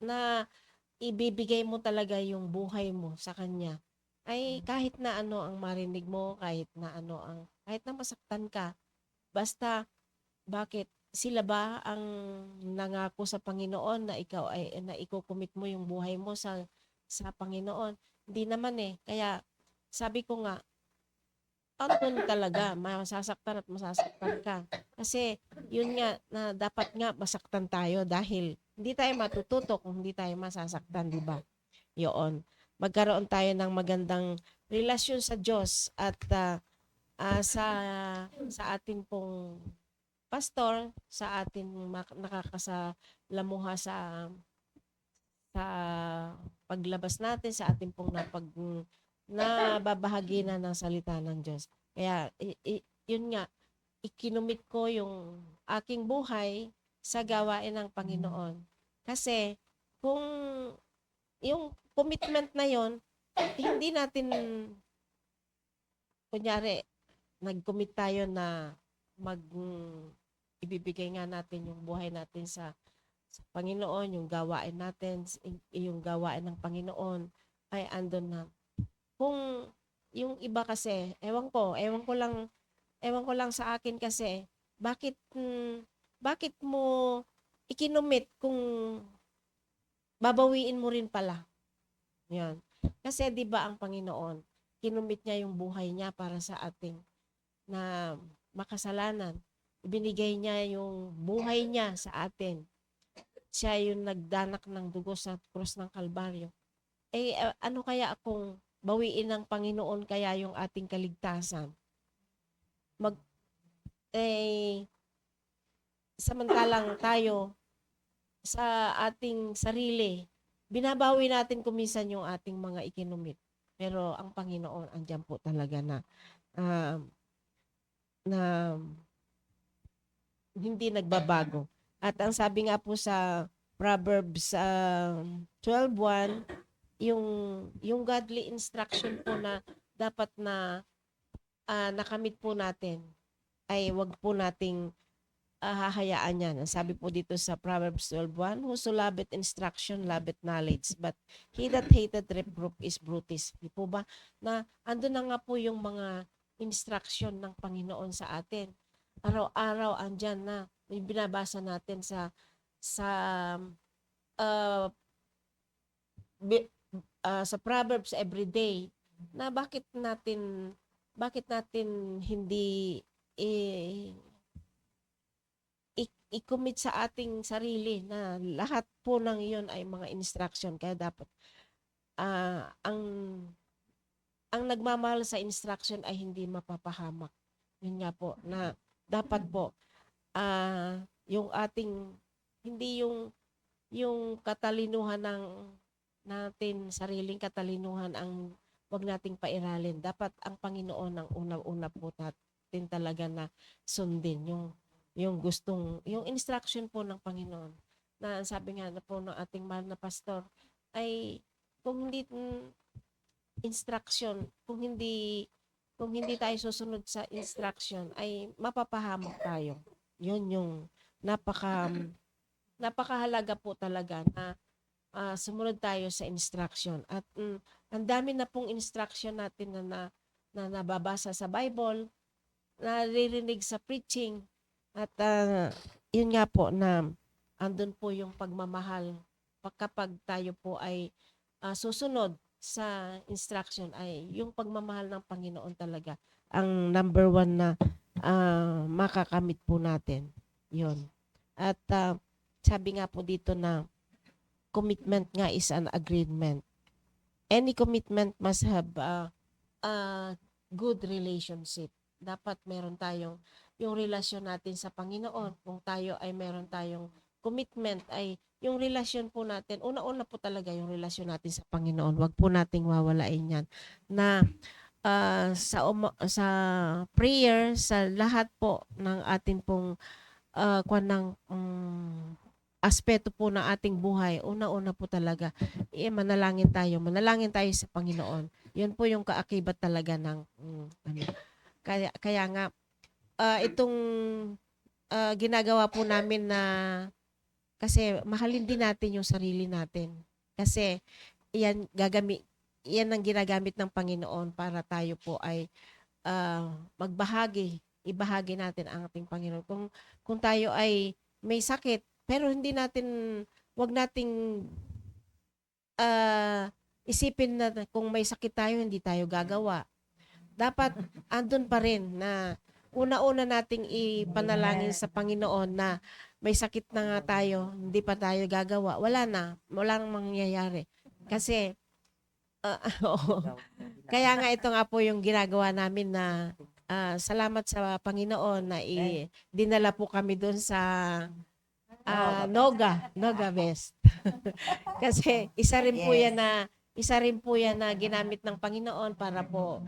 na ibibigay mo talaga yung buhay mo sa kanya, ay kahit na ano ang marinig mo, kahit na masaktan ka, basta bakit sila ba ang nangako sa Panginoon na ikaw ay na iko-commit mo yung buhay mo sa Panginoon? Hindi naman eh. Kaya sabi ko nga, andun talaga, masasaktan at masasaktan ka. Kasi yun nga na dapat nga masaktan tayo dahil hindi tayo matututo kung hindi tayo masasaktan, di ba? Yun. Magkaroon tayo ng magandang relasyon sa Diyos at sa atin pong pastor, sa atin nakakasalamuha sa paglabas natin, sa atin pong nababahagi na ng salita ng Diyos. Kaya yun nga, ikinumit ko yung aking buhay sa gawain ng Panginoon. Kasi kung yung commitment na yon, hindi natin, kunyari, nag-commit tayo na ibibigay nga natin yung buhay natin sa Panginoon, yung gawain natin, yung gawain ng Panginoon ay andun na. Kung yung iba kasi, ewan ko lang sa akin kasi, bakit mo ikinumit kung babawiin mo rin pala? Yan. Kasi 'di ba ang Panginoon, kinumit niya yung buhay niya para sa ating na makasalanan. Ibinigay niya yung buhay niya sa atin. Siya yung nagdanak ng dugo sa krus ng Kalbaryo. Ano kaya kung bawiin ng Panginoon kaya yung ating kaligtasan? Samantalang tayo sa ating sarili, binabawi natin kuminsan yung ating mga ikinumit. Pero ang Panginoon, andyan po talaga na hindi nagbabago. At ang sabi nga po sa Proverbs 12:1, yung godly instruction po na dapat na nakamit po natin ay wag po nating hahayaan yan. Ang sabi po dito sa Proverbs 12:1, whoso loveth instruction, loveth knowledge, but he that hateth reproof is brutis. Di po ba? Na ando na nga po yung mga instruction ng Panginoon sa atin. Araw-araw andyan na. Yung binabasa natin sa Proverbs every day na bakit natin hindi i-commit sa ating sarili na lahat po ng iyon ay mga instruction. Kaya dapat ang nagmamahal sa instruction ay hindi mapapahamak. Yun nga po na dapat po yung ating hindi yung katalinuhan ng natin, sariling katalinuhan ang wag nating pairalin. Dapat ang Panginoon ang una-una po natin talaga na sundin yung instruction po ng Panginoon. Na sabi nga na po ng ating mahal na pastor ay kung hindi instruction, kung hindi tayo susunod sa instruction ay mapapahamak tayo. Yun yung napakahalaga po talaga na sumunod tayo sa instruction. At ang dami na pong instruction natin na nababasa sa Bible, naririnig sa preaching. At yun nga po na andun po yung pagmamahal kapag tayo po ay susunod sa instruction ay yung pagmamahal ng Panginoon talaga ang number one na makakamit po natin. Yun. At sabi nga po dito na commitment nga is an agreement. Any commitment must have a good relationship. Dapat meron tayong yung relasyon natin sa Panginoon. Kung tayo ay meron tayong commitment ay yung relasyon po natin, una-una po talaga yung relasyon natin sa Panginoon. Huwag po nating wawalain yan. Na sa prayer, sa lahat po ng atin pong aspeto po ng ating buhay, una-una po talaga, manalangin tayo sa Panginoon. Yun po yung kaakibat talaga ng kaya nga, itong ginagawa po namin na kasi mahalin din natin yung sarili natin. Kasi yan ang ginagamit ng Panginoon para tayo po ay ibahagi natin ang ating Panginoon. Kung tayo ay may sakit, pero wag nating isipin na kung may sakit tayo, hindi tayo gagawa. Dapat andun pa rin na una-una nating ipanalangin sa Panginoon na may sakit na nga tayo, hindi pa tayo gagawa. Walang mangyayari. Kasi, oo. Kaya nga ito nga po yung ginagawa namin na salamat sa Panginoon na dinala po kami doon sa Noga West. Kasi isa rin po yan na ginamit ng Panginoon para po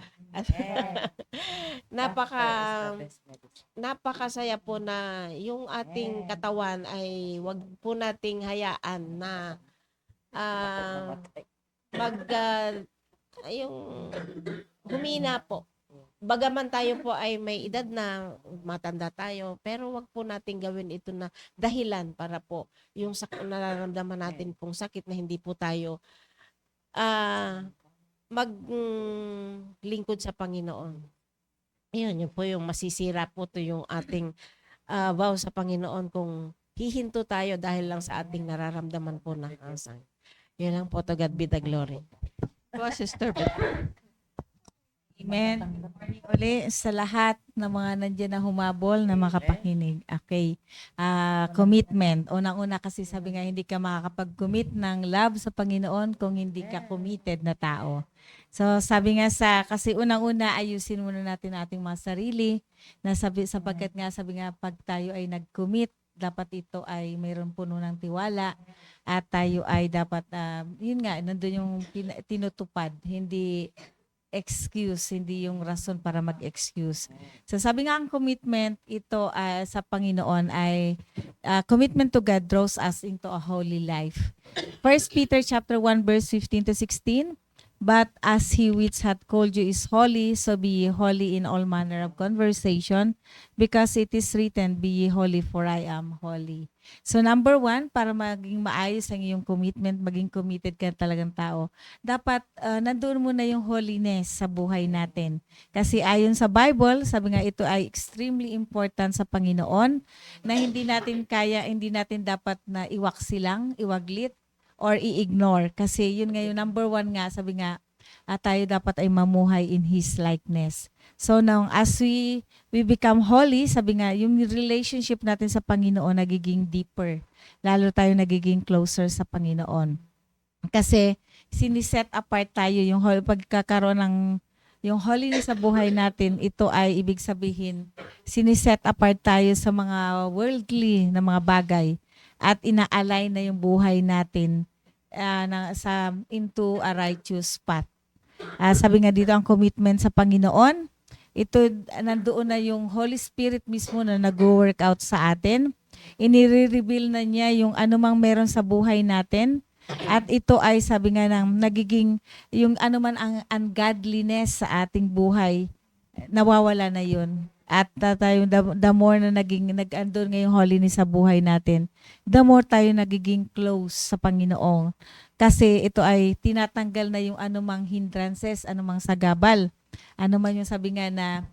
napakasaya po na yung ating katawan ay wag po nating hayaan na yung humina po. Bagaman tayo po ay may edad na matanda tayo, pero wag po nating gawin ito na dahilan para po yung nararamdaman natin pong sakit na hindi po tayo maglingkod sa Panginoon. Yun po yung masisira po to yung ating vow sa Panginoon kung hihinto tayo dahil lang sa ating nararamdaman po na asang. Yun lang po, to God be the glory. Po, Sister Amen. Uli sa lahat ng mga nandiyan na humabol na makapakinig. Okay. Commitment. Unang-una kasi sabi nga hindi ka makakapag-commit ng love sa Panginoon kung hindi ka committed na tao. So sabi nga kasi unang-una ayusin muna natin ating mga sarili sapagkat nga sabi nga pag tayo ay nag-commit, dapat ito ay mayroon puno ng tiwala at tayo ay dapat, yun nga, nandun yung tinutupad, hindi excuse, hindi yung rason para mag-excuse. So sabi nga ang commitment ito sa Panginoon ay commitment to God draws us into a holy life. 1 Peter chapter 1 verse 15 to 16. But as he which hath called you is holy, so be ye holy in all manner of conversation, because it is written, be ye holy, for I am holy. So number 1, para maging maayos ang iyong commitment, maging committed ka talagang tao, dapat nandoon muna yung holiness sa buhay natin. Kasi ayon sa Bible, sabi nga ito ay extremely important sa Panginoon, na hindi natin dapat na iwaglit, or i-ignore. Kasi yun nga yung number 1 nga, sabi nga, tayo dapat ay mamuhay in His likeness. So now, as we become holy, sabi nga, yung relationship natin sa Panginoon nagiging deeper. Lalo tayo nagiging closer sa Panginoon. Kasi siniset apart tayo yung pagkakaroon ng yung holiness sa buhay natin, ito ay ibig sabihin, siniset apart tayo sa mga worldly na mga bagay at ina-align na yung buhay natin into a righteous path. Sabi nga dito ang commitment sa Panginoon, ito nandoon na yung Holy Spirit mismo na nag-work out sa atin. Inire-reveal na niya yung anumang meron sa buhay natin. At ito ay sabi nga nagiging yung anuman ang ungodliness sa ating buhay, nawawala na yun. At tayo, the more na nag-andon ngayong holiness sa buhay natin, the more tayo nagiging close sa Panginoon. Kasi ito ay tinatanggal na yung anumang hindrances, anumang sagabal. Anuman yung sabi nga na,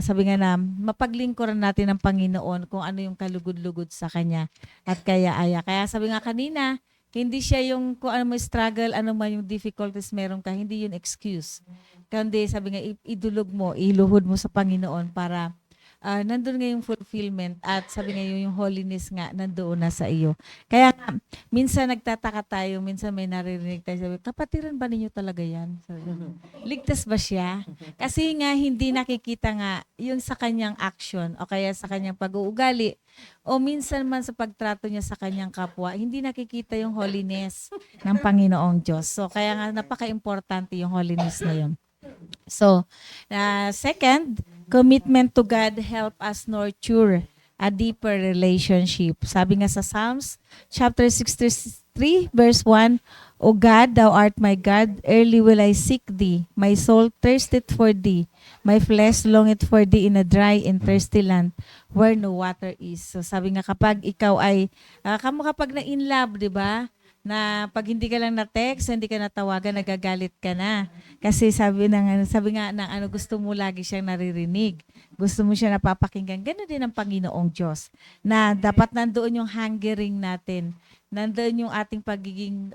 sabi nga na, mapaglingkuran natin ng Panginoon kung ano yung kalugod-lugod sa Kanya at kaya-aya. Kaya sabi nga kanina, hindi siya yung kung ano mo struggle, ano man yung difficulties meron ka, hindi yun excuse. Kundi sabi nga, idulog mo, iluhod mo sa Panginoon para nandun nga yung fulfillment at sabi nga yung holiness nga nandoon na sa iyo. Kaya nga, minsan nagtataka tayo, minsan may naririnig tayo, sabi, kapatiran ba ninyo talaga yan? Sabi, ligtas ba siya? Kasi nga hindi nakikita nga yung sa kanyang action o kaya sa kanyang pag-uugali o minsan man sa pagtrato niya sa kanyang kapwa, hindi nakikita yung holiness ng Panginoong Diyos. So kaya nga napaka-importante yung holiness na yun. So, second, commitment to God help us nurture a deeper relationship. Sabi nga sa Psalms chapter 63 verse 1, O God, thou art my God, early will I seek thee. My soul thirsteth for thee. My flesh longeth for thee in a dry and thirsty land where no water is. So sabi nga kapag ikaw ay kapag na in love, 'di ba? Na pag hindi ka lang na-text, hindi ka natawagan, nagagalit ka na. Kasi sabi nga ng gusto mo lagi siyang naririnig. Gusto mo siya napapakinggan. Ganun din ang Panginoong Diyos. Na dapat nandoon yung hungering natin. Nandoon yung ating pagiging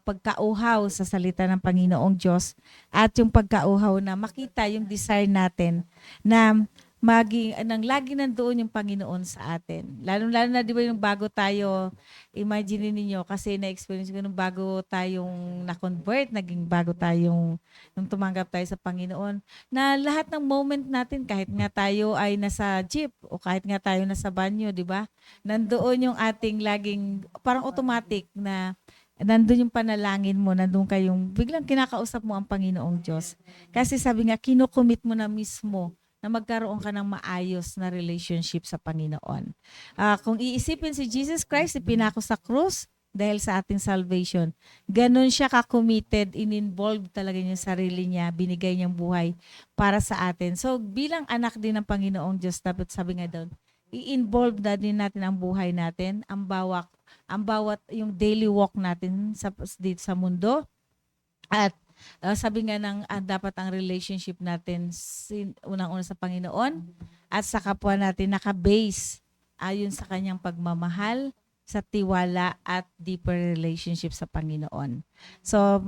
pagkauhaw sa salita ng Panginoong Diyos at yung pagkauhaw na makita yung desire natin na lagi nandoon yung Panginoon sa atin. Lalo na, di ba, yung bago tayo, imagine ninyo, kasi na-experience ko nung bago tayong na-convert, naging bago tayong, nung tumanggap tayo sa Panginoon, na lahat ng moment natin, kahit nga tayo ay nasa jeep, o kahit nga tayo nasa banyo, di ba? Nandoon yung ating laging, parang automatic na, nandun yung panalangin mo, nandun kayong, biglang kinakausap mo ang Panginoong Diyos. Kasi sabi nga, kinukomit mo na mismo, na magkaroon ka ng maayos na relationship sa Panginoon. Kung iisipin si Jesus Christ, ipinako sa krus dahil sa ating salvation. Ganon siya ka-committed, in-involve talaga niya sarili niya, binigay niyang buhay para sa atin. So bilang anak din ng Panginoong Diyos, dapat sabi nga doon, i-involve na din natin ang buhay natin, ang bawat yung daily walk natin dito sa mundo. At sabi nga ng dapat ang relationship natin unang-una sa Panginoon at sa kapwa natin naka-base ayon sa kanyang pagmamahal, sa tiwala at deeper relationship sa Panginoon. So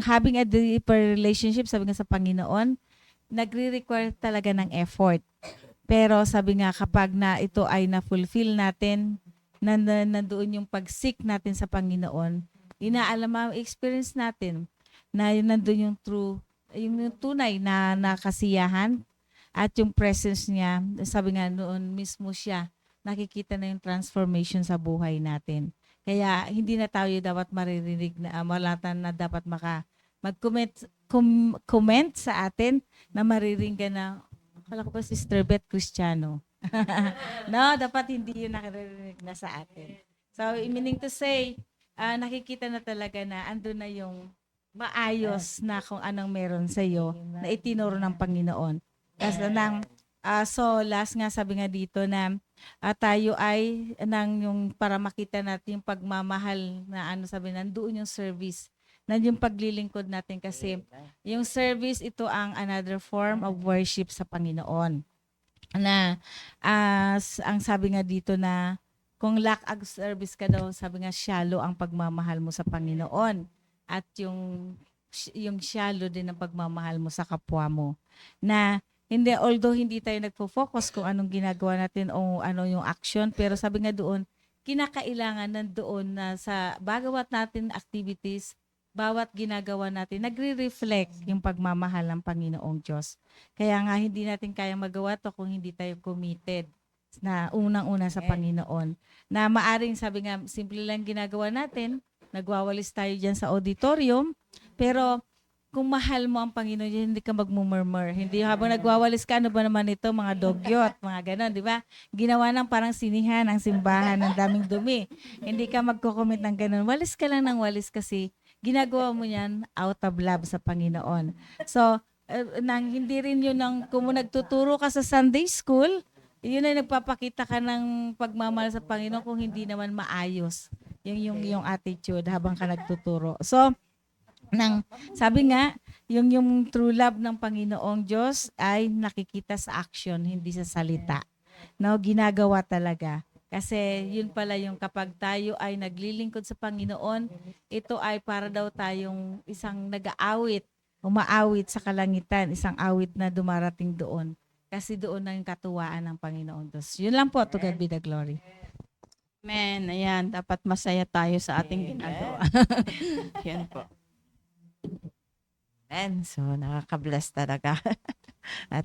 having a deeper relationship, sabi nga sa Panginoon, nagre-require talaga ng effort. Pero sabi nga kapag na ito ay na-fulfill natin, nandoon yung pag-seek natin sa Panginoon, experience natin na nandun yung yung tunay na kasiyahan at yung presence niya. Sabi nga noon mismo siya, nakikita na yung transformation sa buhay natin. Kaya hindi na tayo dapat maririnig na malatan na dapat mag-comment sa atin na mariringgan na, akala ko pa Sister Beth Cristiano. No, dapat hindi yun nakarinig na sa atin. So, meaning to say, nakikita na talaga na andun na yung maayos na kung anong meron sa iyo na itinuro ng Panginoon. Kasi so last nga sabi nga dito na tayo ay yung para makita natin yung pagmamahal na sabi nandoon yung service. Nandiyon yung paglilingkod natin kasi yung service ito ang another form of worship sa Panginoon. Na ang sabi nga dito na kung lack of service ka daw, sabi nga shallow ang pagmamahal mo sa Panginoon. At yung shallow din ng pagmamahal mo sa kapwa mo. Na although hindi tayo nagfo-focus kung anong ginagawa natin o ano yung action, pero sabi nga doon, kinakailangan nandoon na sa bawat natin activities, bawat ginagawa natin, nagre-reflect yung pagmamahal ng Panginoong Diyos. Kaya nga hindi natin kaya magawa to kung hindi tayo committed na unang-una sa Panginoon. Na maaring sabi nga, simple lang ginagawa natin, nagwawalis tayo dyan sa auditorium, pero kung mahal mo ang Panginoon, hindi ka magmumurmur. Hindi habang nagwawalis ka, ano ba naman ito, mga dogyot, mga ganon, di ba? Ginawa ng parang sinihan, ang simbahan, ng daming dumi. Hindi ka magko-comment ng ganon. Walis ka lang ng walis kasi ginagawa mo yan out of love sa Panginoon. So, hindi rin yun kung nagtuturo ka sa Sunday school, yun ay nagpapakita ka ng pagmamahal sa Panginoon kung hindi naman maayos yung attitude habang ka nagtuturo. So, sabi nga, yung true love ng Panginoong Diyos ay nakikita sa action, hindi sa salita. No, ginagawa talaga. Kasi yun pala yung kapag tayo ay naglilingkod sa Panginoon, ito ay para daw tayong isang nag-aawit, umaawit sa kalangitan, isang awit na dumarating doon. Kasi doon ang katuwaan ng Panginoong Diyos. Yun lang po, to God be the glory. Amen. Ayan, dapat masaya tayo sa ating ginagawa. Yan po. Amen. So, nakaka-bless talaga. At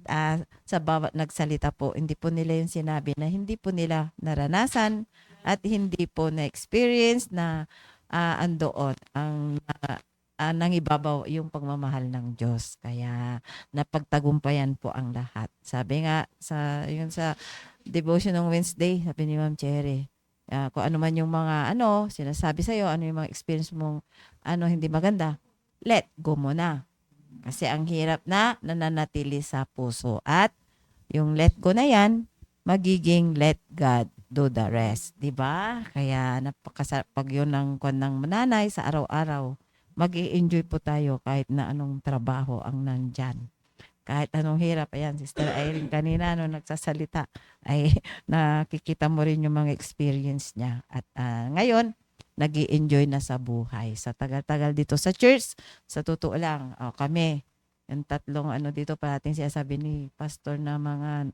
sa bawat nagsalita po, hindi po nila yung sinabi na hindi po nila naranasan at hindi po na-experience na andoon ang nangibabaw yung pagmamahal ng Diyos. Kaya napagtagumpayan po ang lahat. Sabi nga sa devotion ng Wednesday, sabi ni Ma'am Cherry. Kung ano man yung mga sinasabi sa'yo, ano yung mga experience mong hindi maganda, let go mo na. Kasi ang hirap na nananatili sa puso. At yung let go na yan, magiging let God do the rest. Diba? Kaya napakasarap pag yun ng mananay sa araw-araw, mag-i-enjoy po tayo kahit na anong trabaho ang nandyan. Kahit anong hirap. Ayan, Sister Irene kanina nagsasalita, ay nakikita mo rin yung mga experience niya. At ngayon, nag-i-enjoy na sa buhay. Sa tagal-tagal dito sa church, sa totoo lang, kami, yung tatlong dito parating siya sabi ni pastor na mga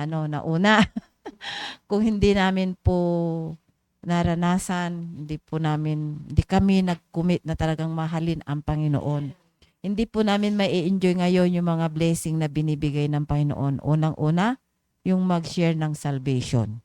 nauna. Kung hindi namin po naranasan, hindi kami nag-commit na talagang mahalin ang Panginoon. Hindi po namin mai-enjoy ngayon yung mga blessing na binibigay ng Panginoon. Unang-una, yung mag-share ng salvation.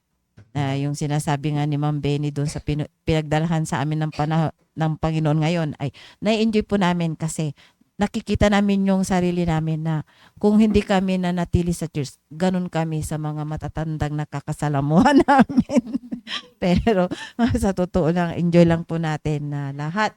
Yung sinasabi nga ni Ma'am Benny doon sa pinagdalhan sa amin ng Panginoon ngayon ay na-enjoy po namin kasi nakikita namin yung sarili namin na kung hindi kami nanatili sa church, ganun kami sa mga matatandang nakakasalamuhan namin. Pero sa totoo lang, enjoy lang po natin na lahat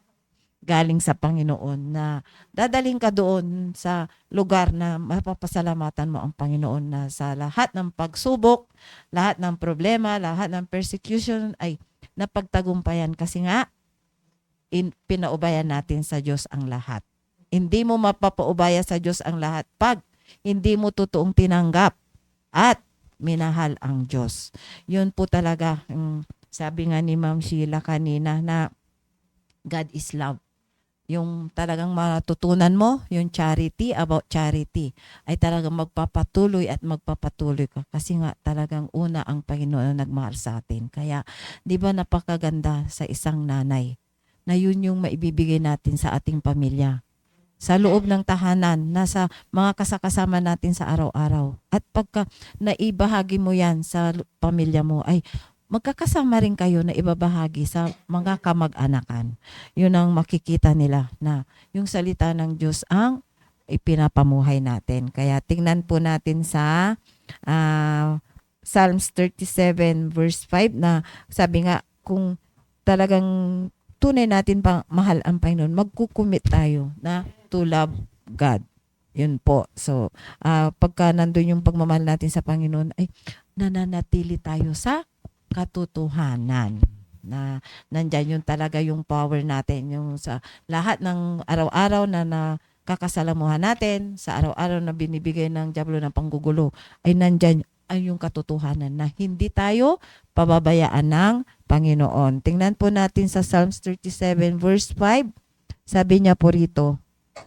galing sa Panginoon, na dadaling ka doon sa lugar na mapapasalamatan mo ang Panginoon, na sa lahat ng pagsubok, lahat ng problema, lahat ng persecution ay napagtagumpayan kasi nga pinaubayan natin sa Diyos ang lahat. Hindi mo mapapaubaya sa Diyos ang lahat pag hindi mo totoong tinanggap at minahal ang Diyos. Yun po talaga, sabi nga ni Ma'am Sheila kanina na God is love. Yung talagang matutunan mo, yung charity, about charity, ay talagang magpapatuloy at magpapatuloy ka. Kasi nga talagang una ang Panginoon na nagmahal sa atin. Kaya di ba napakaganda sa isang nanay na yun yung maibibigay natin sa ating pamilya. Sa loob ng tahanan, nasa mga kasakasama natin sa araw-araw. At pagka naibahagi mo yan sa pamilya mo, ay magkakasama rin kayo na ibabahagi sa mga kamag-anakan. Yun ang makikita nila na yung salita ng Diyos ang ipinapamuhay natin. Kaya tingnan po natin sa Psalms 37 verse 5 na sabi nga, kung talagang tunay natin pang mahal ang Panginoon, magkukumit tayo na to love God. Yun po. So, pagka nandun yung pagmamahal natin sa Panginoon, ay nananatili tayo sa katotohanan. Na nandyan yung talaga yung power natin. Yung sa lahat ng araw-araw na nakakasalamuhan natin, sa araw-araw na binibigay ng dyablo ng panggugulo, ay nandyan ay yung katotohanan na hindi tayo pababayaan ng Panginoon. Tingnan po natin sa Psalms 37 verse 5. Sabi niya po rito,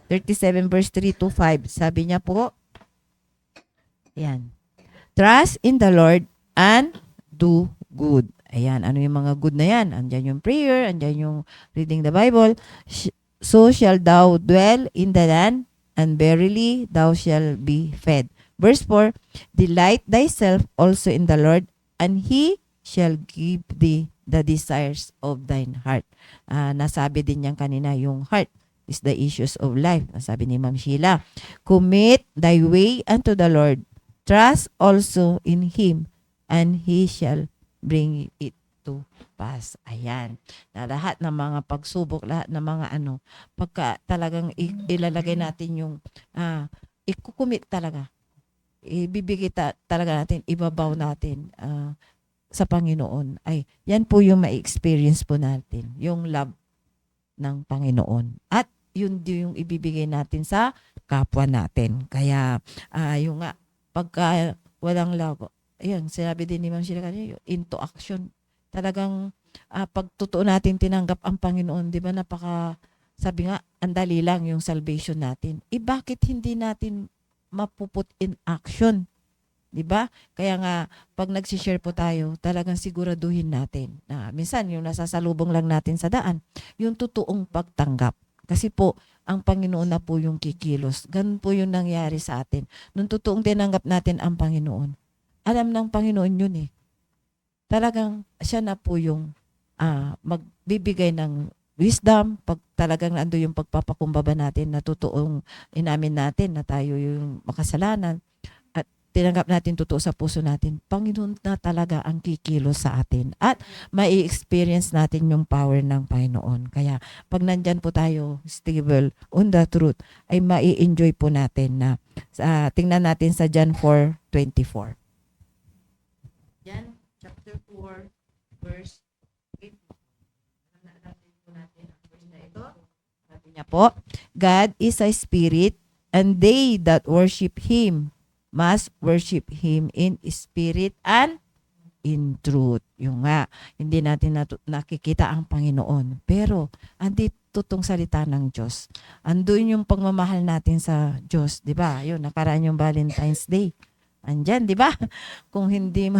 37 verse 3 to 5. Sabi niya po, ayan, trust in the Lord and do good. Ayan, ano yung mga good na yan? Andyan yung prayer, andyan yung reading the Bible. So shall thou dwell in the land, and verily thou shalt be fed. Verse 4, delight thyself also in the Lord, and He shall give thee the desires of thine heart. Nasabi din niyan kanina, yung heart is the issues of life. Nasabi ni Ma'am Sheila, commit thy way unto the Lord, trust also in Him, and He shall bring it to pass. Ayan. Na lahat ng mga pagsubok, lahat ng mga pagka talagang ilalagay natin yung, ikukumit talaga. Ibibigay talaga natin, ibabaw natin sa Panginoon. Ay, yan po yung ma-experience po natin. Yung love ng Panginoon. At yun din yung ibibigay natin sa kapwa natin. Kaya, yung nga, pagka walang love, ayun, sinabi din ni Ma'am Sheila kanina, into action. Talagang pag totoo natin tinanggap ang Panginoon, di ba sabi nga, andali lang yung salvation natin. Bakit hindi natin mapuput in action? Di ba? Kaya nga, pag nagsishare po tayo, talagang siguraduhin natin na minsan yung nasasalubong lang natin sa daan, yung totoong pagtanggap. Kasi po, ang Panginoon na po yung kikilos. Ganun po yung nangyari sa atin. Nung totoong tinanggap natin ang Panginoon, alam ng Panginoon yun eh. Talagang siya na po yung magbibigay ng wisdom, pag talagang nando yung pagpapakumbaba natin na totoong inamin natin na tayo yung makasalanan. At tinanggap natin totoo sa puso natin, Panginoon na talaga ang kikilos sa atin. At mai-experience natin yung power ng Panginoon. Kaya pag nandyan po tayo, stable on the truth, ay mai-enjoy po natin na tingnan natin sa John 4:24. John chapter 4, verse 8. Natin po natin ang verse na ito. Sabi niya po, God is a spirit, and they that worship Him must worship Him in spirit and in truth. Yung nga, hindi natin nakikita ang Panginoon. Pero, andito tong salita ng Diyos. Andun yung pagmamahal natin sa Diyos. Di ba? Yun, nakaraan yung Valentine's Day. Andyan, di ba? Kung hindi mo,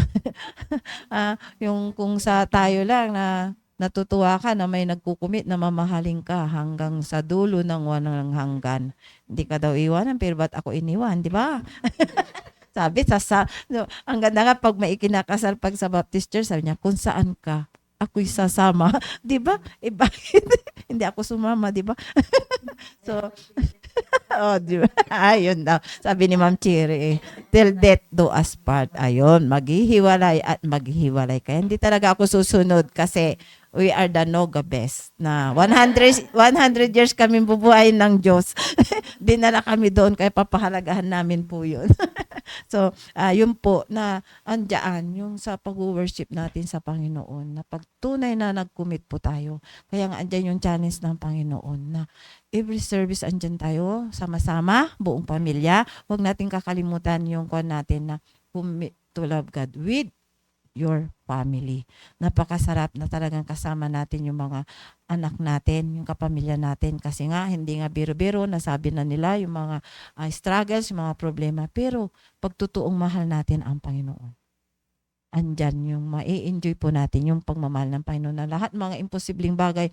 yung kung sa tayo lang na natutuwa ka na may nagkukumit na mamahalin ka hanggang sa dulo ng walang hanggan. Hindi ka daw iwanan, pero ba't ako iniwan, di ba? Sabi, ang ganda nga pag may ikinakasal pag sa Baptist Church, sabi niya, kung saan ka, ako'y sasama. Di ba? Bakit? Hindi ako sumama, di ba? So, di ba? Ayun daw. Sabi ni Ma'am Chiri, till death do us part. Ayun, maghihiwalay at maghihiwalay. Kaya hindi talaga ako susunod kasi we are the Noga best na 100 years kami bubuhayin ng Diyos. Dinala kami doon kaya papahalagahan namin po yun. So, yun po na andyan yung sa pag-worship natin sa Panginoon na pagtunay na nag-commit po tayo. Kaya nga andyan yung challenge ng Panginoon na every service andyan tayo sama-sama, buong pamilya. Huwag natin kakalimutan yung kwan natin na commit to love God with your family. Napakasarap na talagang kasama natin yung mga anak natin, yung kapamilya natin. Kasi nga, hindi nga biro-biro, nasabi na nila yung mga struggles, yung mga problema. Pero, pagtutuong mahal natin ang Panginoon. Andyan yung mai-enjoy po natin yung pagmamahal ng Panginoon na lahat mga imposibleng bagay,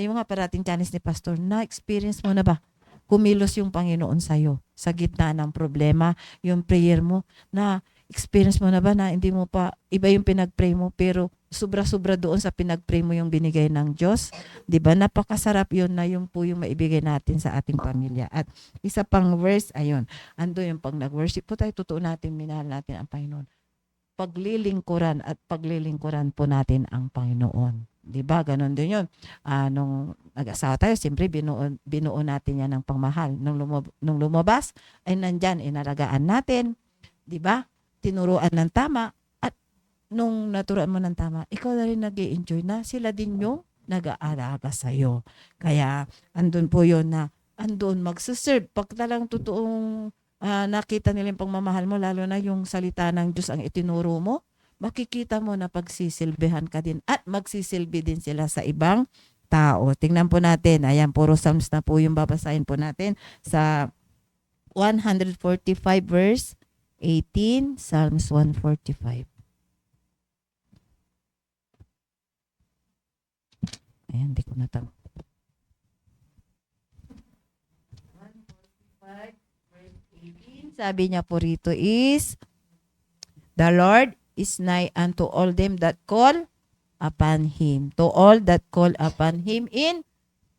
yung mga parating challenge ni Pastor, na-experience mo na ba? Kumilos yung Panginoon sa'yo sa gitna ng problema, yung prayer mo na experience mo na ba na hindi mo pa, iba yung pinag-pray mo, pero sobra-sobra doon sa pinag-pray mo yung binigay ng Diyos. Diba? Napakasarap yun na yung po yung maibigay natin sa ating pamilya. At isa pang verse, ayun, ando yung pag nag-worship po tayo, totoo natin, minahal natin ang Panginoon. Paglilingkuran at paglilingkuran po natin ang Panginoon. Diba? Ganon din yun. Nung nag-asawa tayo, siyempre binuo natin yan ng pangmahal. Nung lumabas, ay nandyan, inalagaan natin. Diba? Tinuruan ng tama, at nung naturuan mo ng tama, ikaw na rin nag-i-enjoy na sila din yung nag-aalaga sa'yo. Kaya, andun po yun na, andun magsaserve. Pag talang totoong nakita nila yung pagmamahal mo, lalo na yung salita ng Diyos ang itinuro mo, makikita mo na pagsisilbihan ka din at magsisilbi din sila sa ibang tao. Tingnan po natin, ayan, puro Psalms na po yung babasahin po natin sa 145 verse 18, Psalms 145. Ayan, di ko natang. 145, verse 18. Sabi niya po rito is, the Lord is nigh unto all them that call upon Him. To all that call upon Him in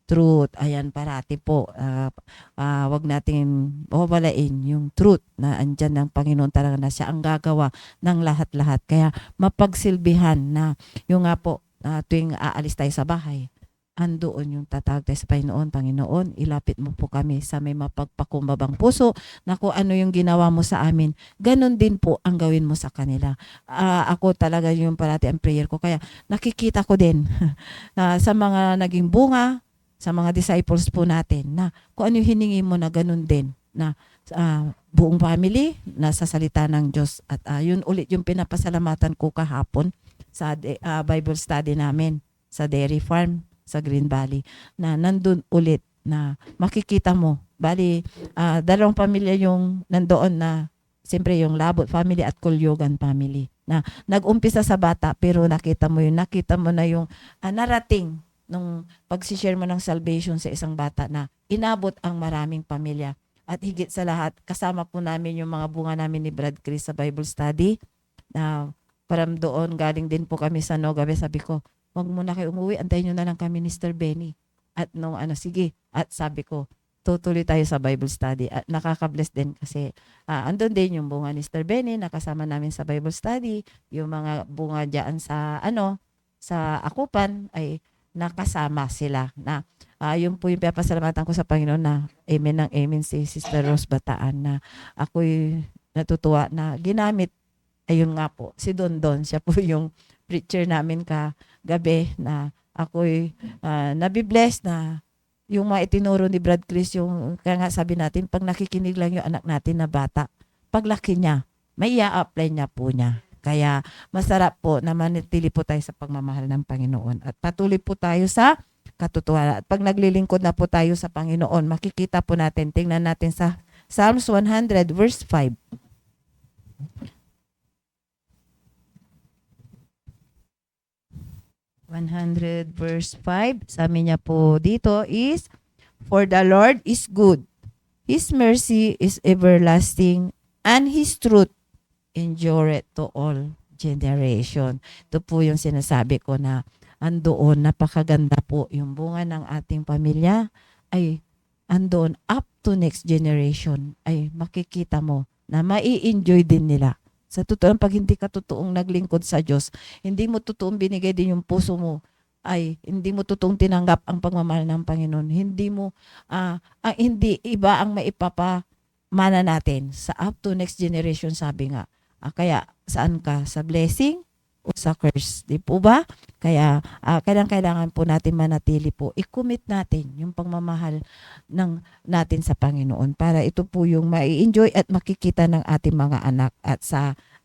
truth. Ayan, parati po. Wag natin wawalain yung truth na andyan ng Panginoon talaga na siya ang gagawa ng lahat-lahat. Kaya mapagsilbihan na yung nga po, tuwing aalis tayo sa bahay, andoon yung tatawag tayo sa Panginoon, ilapit mo po kami sa may mapagpakumbabang puso na kung ano yung ginawa mo sa amin, ganun din po ang gawin mo sa kanila. Ako talaga yung parati ang prayer ko. Kaya nakikita ko din sa mga naging bunga, sa mga disciples po natin na kung ano yung hiningi mo na ganun din na buong family nasa salita ng Diyos. At yun ulit yung pinapasalamatan ko kahapon sa Bible study namin sa dairy farm sa Green Valley na nandun ulit na makikita mo. Bali, dalawang pamilya yung nandoon na siyempre yung Labot family at Kulyogan family na nag-umpisa sa bata pero nakita mo na yung narating nung pag-share mo ng salvation sa isang bata na inabot ang maraming pamilya. At higit sa lahat, kasama po namin yung mga bunga namin ni Brad Chris sa Bible study. Parang doon, galing din po kami sa Nogabe. Sabi ko, wag muna kayo umuwi, antayin nyo na lang kami ni Mr. Benny. At nung sige, at sabi ko, tutuloy tayo sa Bible study at nakaka-bless din kasi andun din yung bunga ni Sister Benny nakasama namin sa Bible study, yung mga bunga diyan sa sa Akupan ay nakasama sila na yun po yung pinapasalamatan ko sa Panginoon na amen ng amen si Sister Rose Bataan na ako'y natutuwa na ginamit ayun nga po si Don Don, siya po yung preacher namin kagabi na ako'y nabibless na yung mga itinuro ni Brad Chris, yung kaya nga sabi natin, pag nakikinig lang yung anak natin na bata, paglaki niya, may i-apply niya po niya. Kaya masarap po na manatili po tayo sa pagmamahal ng Panginoon at patuloy po tayo sa katotohanan. At pag naglilingkod na po tayo sa Panginoon, makikita po natin, tingnan natin sa Psalms 100 verse 5. Verse 5, sabi niya po dito is, for the Lord is good, His mercy is everlasting, and His truth endureth to all generation. Ito po yung sinasabi ko na andoon, napakaganda po yung bunga ng ating pamilya ay andoon up to next generation ay makikita mo na mai-enjoy din nila. Sa totoo, pag hindi ka totoong naglingkod sa Diyos, hindi mo totoong binigay din yung puso mo, ay hindi mo totoong tinanggap ang pagmamahal ng Panginoon. Hindi mo, hindi iba ang maipapamana natin sa up to next generation, sabi nga. Kaya saan ka? Sa blessing o sa curse? Di po ba? Kaya kailangan po natin manatili po. I-commit natin yung pagmamahal natin sa Panginoon para ito po yung mai-enjoy at makikita ng ating mga anak. At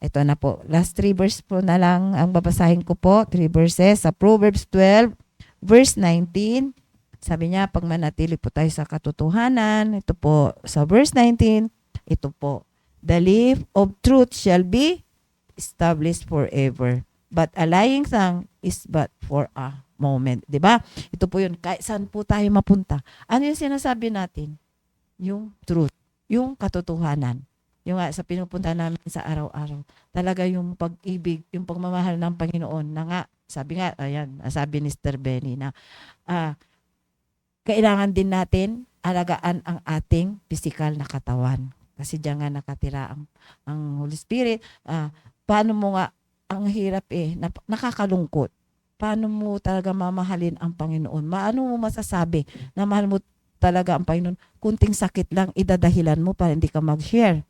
ito na po, last 3 verse po na lang ang babasahin ko po. 3 verses sa Proverbs 12 verse 19. Sabi niya, pag manatili po tayo sa katotohanan, ito po sa verse 19, ito po, the leaf of truth shall be established forever. But a lying tongue is but for a moment. Diba? Ito po yun. Kahit saan po tayo mapunta. Ano yung sinasabi natin? Yung truth. Yung katotohanan. Yung sa pinupunta namin sa araw-araw. Talaga yung pag-ibig, yung pagmamahal ng Panginoon na nga, sabi nga, ayan, sabi ni Sister Benny na kailangan din natin alagaan ang ating physical na katawan. Kasi diyan nga nakatira ang Holy Spirit. Paano mo nga, ang hirap nakakalungkot. Paano mo talaga mamahalin ang Panginoon? Paano mo masasabi na mahal mo talaga ang Panginoon? Kunting sakit lang, idadahilan mo para hindi ka mag-share.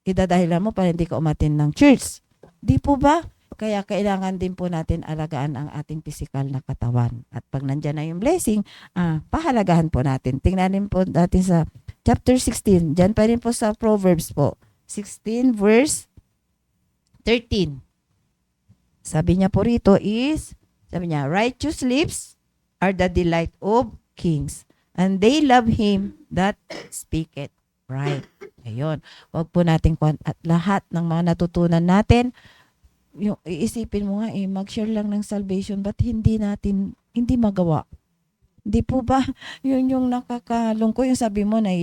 Idadahilan mo para hindi ka umatin ng church. Di po ba? Kaya kailangan din po natin alagaan ang ating physical na katawan. At pag nandyan na yung blessing, pahalagahan po natin. Tingnan po natin sa chapter 16. Diyan pa rin po sa Proverbs po. 16 verse 13. Sabi niya po rito sabi niya, righteous lips are the delight of kings, and they love him that speaketh right. Ayun. Huwag po natin at lahat ng mga natutunan natin, yung iisipin mo nga mag-share lang ng salvation, but hindi magawa. Hindi po ba? Yun yung nakakalungko, yung sabi mo na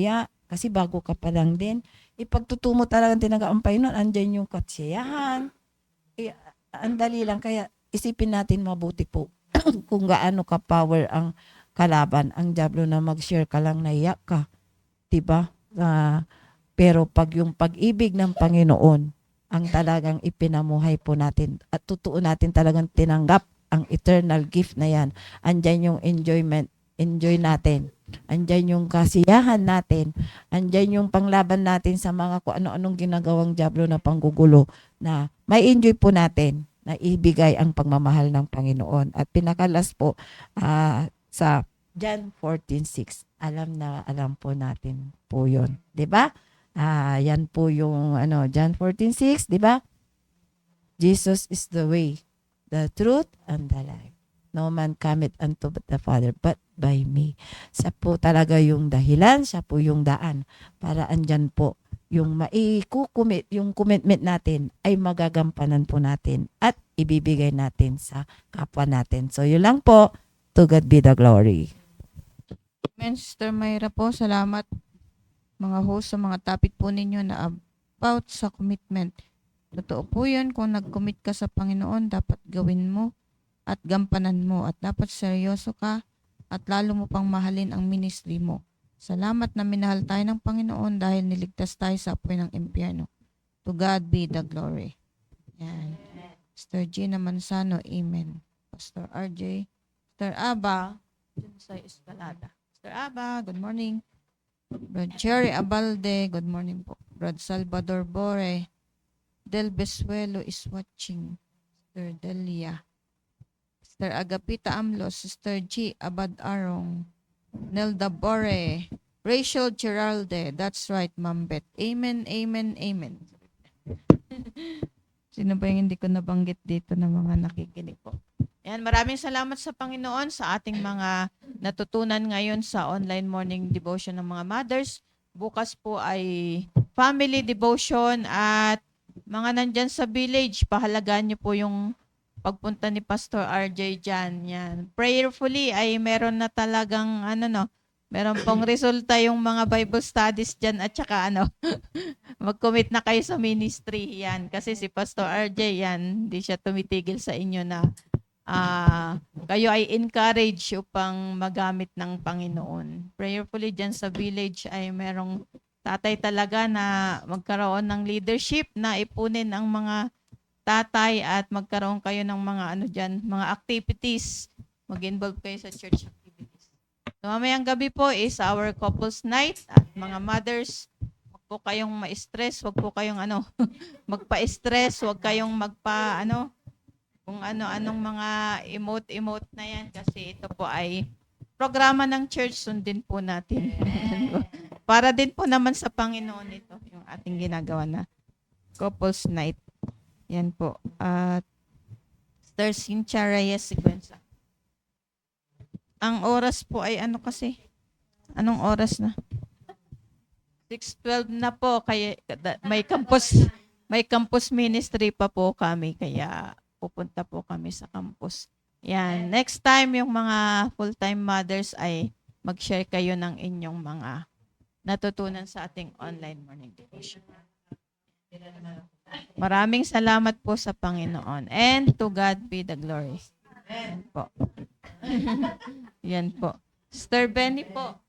kasi bago ka pa lang din. Ipagtutumo talagang tinagampay nun, andyan yung katsiyahan. Ang dali lang, kaya isipin natin mabuti po kung gaano ka power ang kalaban, ang diablo na mag-share ka lang naiyak ka. Diba? Pero pag yung pag-ibig ng Panginoon, ang talagang ipinamuhay po natin at totoo natin talagang tinanggap ang eternal gift na yan. Andyan yung enjoy natin. Andyan yung kasiyahan natin. Andyan yung panglaban natin sa mga kung ano-anong ginagawang diablo na panggugulo na may enjoy po natin na ibigay ang pagmamahal ng Panginoon. At pinakalas po sa John 14:6. Alam po natin po yun. Diba? Yan po yung John 14:6, diba? Jesus is the way, the truth, and the life. No man cometh unto the Father but by me. Siya po talaga yung dahilan, siya po yung daan para andyan po yung yung commitment natin ay magagampanan po natin at ibibigay natin sa kapwa natin. So yun lang po. To God be the glory. Amen, Sister Mayra po. Salamat mga host sa mga topic po ninyo na about sa commitment. Totoo po yun. Kung nag-commit ka sa Panginoon, dapat gawin mo at gampanan mo. At dapat seryoso ka at lalo mo pang mahalin ang ministry mo. Salamat na minahal tayo ng Panginoon dahil niligtas tayo sa apoy ng impyerno. To God be the glory. Yan. Sister Gina Manzano, amen. Pastor RJ. Sister Aba, dun sa Escalada. Sister Aba, good morning. Brad Cherry Abalde, good morning po. Brad Salvador Bore. Del Besuelo is watching. Sister Delia. Sister Agapita Amlos. Sister G. Abad Arong. Nelda Bore. Rachel Geralde. That's right, Ma'am Beth. Amen, amen, amen. Sino ba yung hindi ko nabanggit dito na mga nakikinig po? Yan, maraming salamat sa Panginoon sa ating mga natutunan ngayon sa online morning devotion ng mga mothers. Bukas po ay family devotion at mga nandyan sa village, pahalagaan niyo po yung pagpunta ni Pastor RJ dyan. Yan. Prayerfully ay meron na talagang meron pong resulta yung mga Bible studies dyan at saka mag-commit na kayo sa ministry. Yan. Kasi si Pastor RJ, yan, hindi siya tumitigil sa inyo na kayo ay encourage upang magamit ng Panginoon. Prayerfully dyan sa village ay merong tatay talaga na magkaroon ng leadership na ipunin ang mga tatay at magkaroon kayo ng mga mga activities. Mag-involve kayo sa church activities. So, mamayang gabi po is our couples night at mga mothers, wag po kayong ma-stress, wag po kayong magpa-stress, wag kayong kung ano-anong mga emote na yan kasi ito po ay programa ng church, sundin po natin. Para din po naman sa Panginoon ito, yung ating ginagawa na couples night. Yan po. At Sister Cynthia Reyes Sigüenza. Ang oras po ay kasi? Anong oras na? 6:12 na po. Kaya may campus ministry pa po kami. Kaya pupunta po kami sa campus. Yan. Next time, yung mga full-time mothers ay mag-share kayo ng inyong mga natutunan sa ating online morning devotion. Maraming salamat po sa Panginoon. And to God be the glory. Yan po. Yan po. Sister Benny po.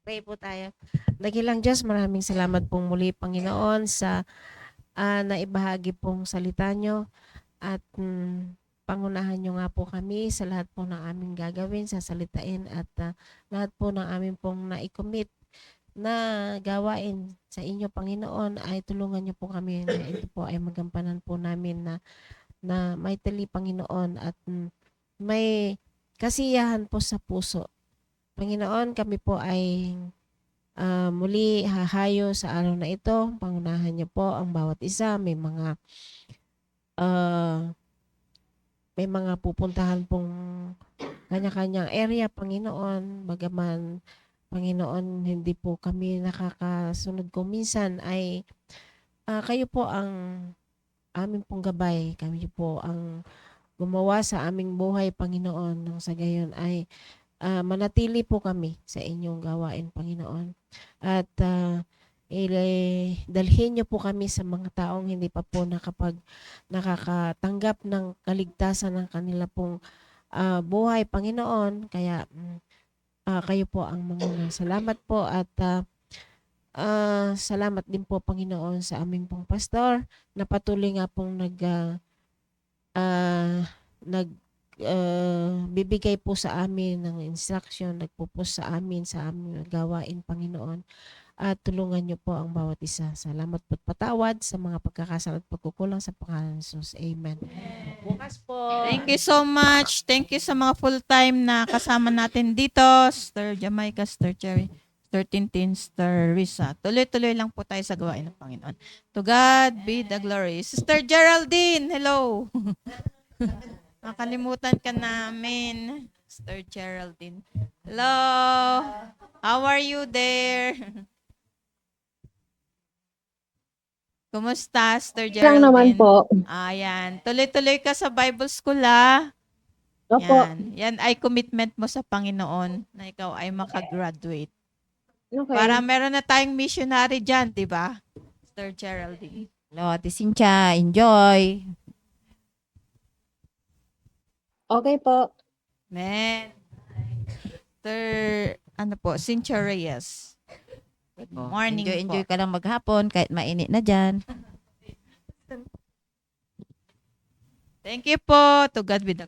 Pray po tayo. Dakilang Diyos, maraming salamat pong muli, Panginoon, sa naibahagi pong salita nyo at pangunahan nyo nga po kami sa lahat po ng aming gagawin, sasalitain at lahat po ng aming pong na-commit na gawain sa inyo, Panginoon, ay tulungan nyo po kami na ito po ay magampanan po namin na may tali, Panginoon, at may kasiyahan po sa puso. Panginoon, kami po ay muli hahayo sa araw na ito. Pangunahan niyo po ang bawat isa. May mga pupuntahan pong kanya-kanyang area, Panginoon. Bagaman, Panginoon, hindi po kami nakakasunod kung minsan ay kayo po ang aming pong gabay. Kami po ang gumawa sa aming buhay, Panginoon. Nang sa gayon ay manatili po kami sa inyong gawain, Panginoon. At dalhin niyo po kami sa mga taong hindi pa po nakakatanggap ng kaligtasan ng kanila pong buhay, Panginoon. Kaya kayo po ang manguna. Salamat po at salamat din po, Panginoon, sa aming pong pastor na patuloy nga pong bibigay po sa amin ng instruction, nagpupus sa aming gawain, Panginoon. At tulungan niyo po ang bawat isa. Salamat po at patawad sa mga pagkakasala at pagkukulang sa pangalan ng Jesus. Amen. Bukas po. Thank you so much. Thank you sa mga full-time na kasama natin dito. Sister Jamaica, Sister Cherry, Sister Tintin, Sister Risa. Tuloy-tuloy lang po tayo sa gawain ng Panginoon. To God be the glory. Sister Geraldine, hello. Makalimutan ka namin. Sister Geraldine. Hello. How are you there? Kumusta, Sister Geraldine? Lang naman po. Ayan. Tuloy-tuloy ka sa Bible School, ha? Opo. Yan ay commitment mo sa Panginoon na ikaw ay makagraduate. Okay. Para meron na tayong missionary dyan, di ba? Sister Geraldine. Hello, Ate Cynthia. Enjoy. Okay po. Man. Sister Cynthia Reyes. Good morning Enjoy po. ka lang maghapon kahit mainit na dyan. Thank you po. To God be the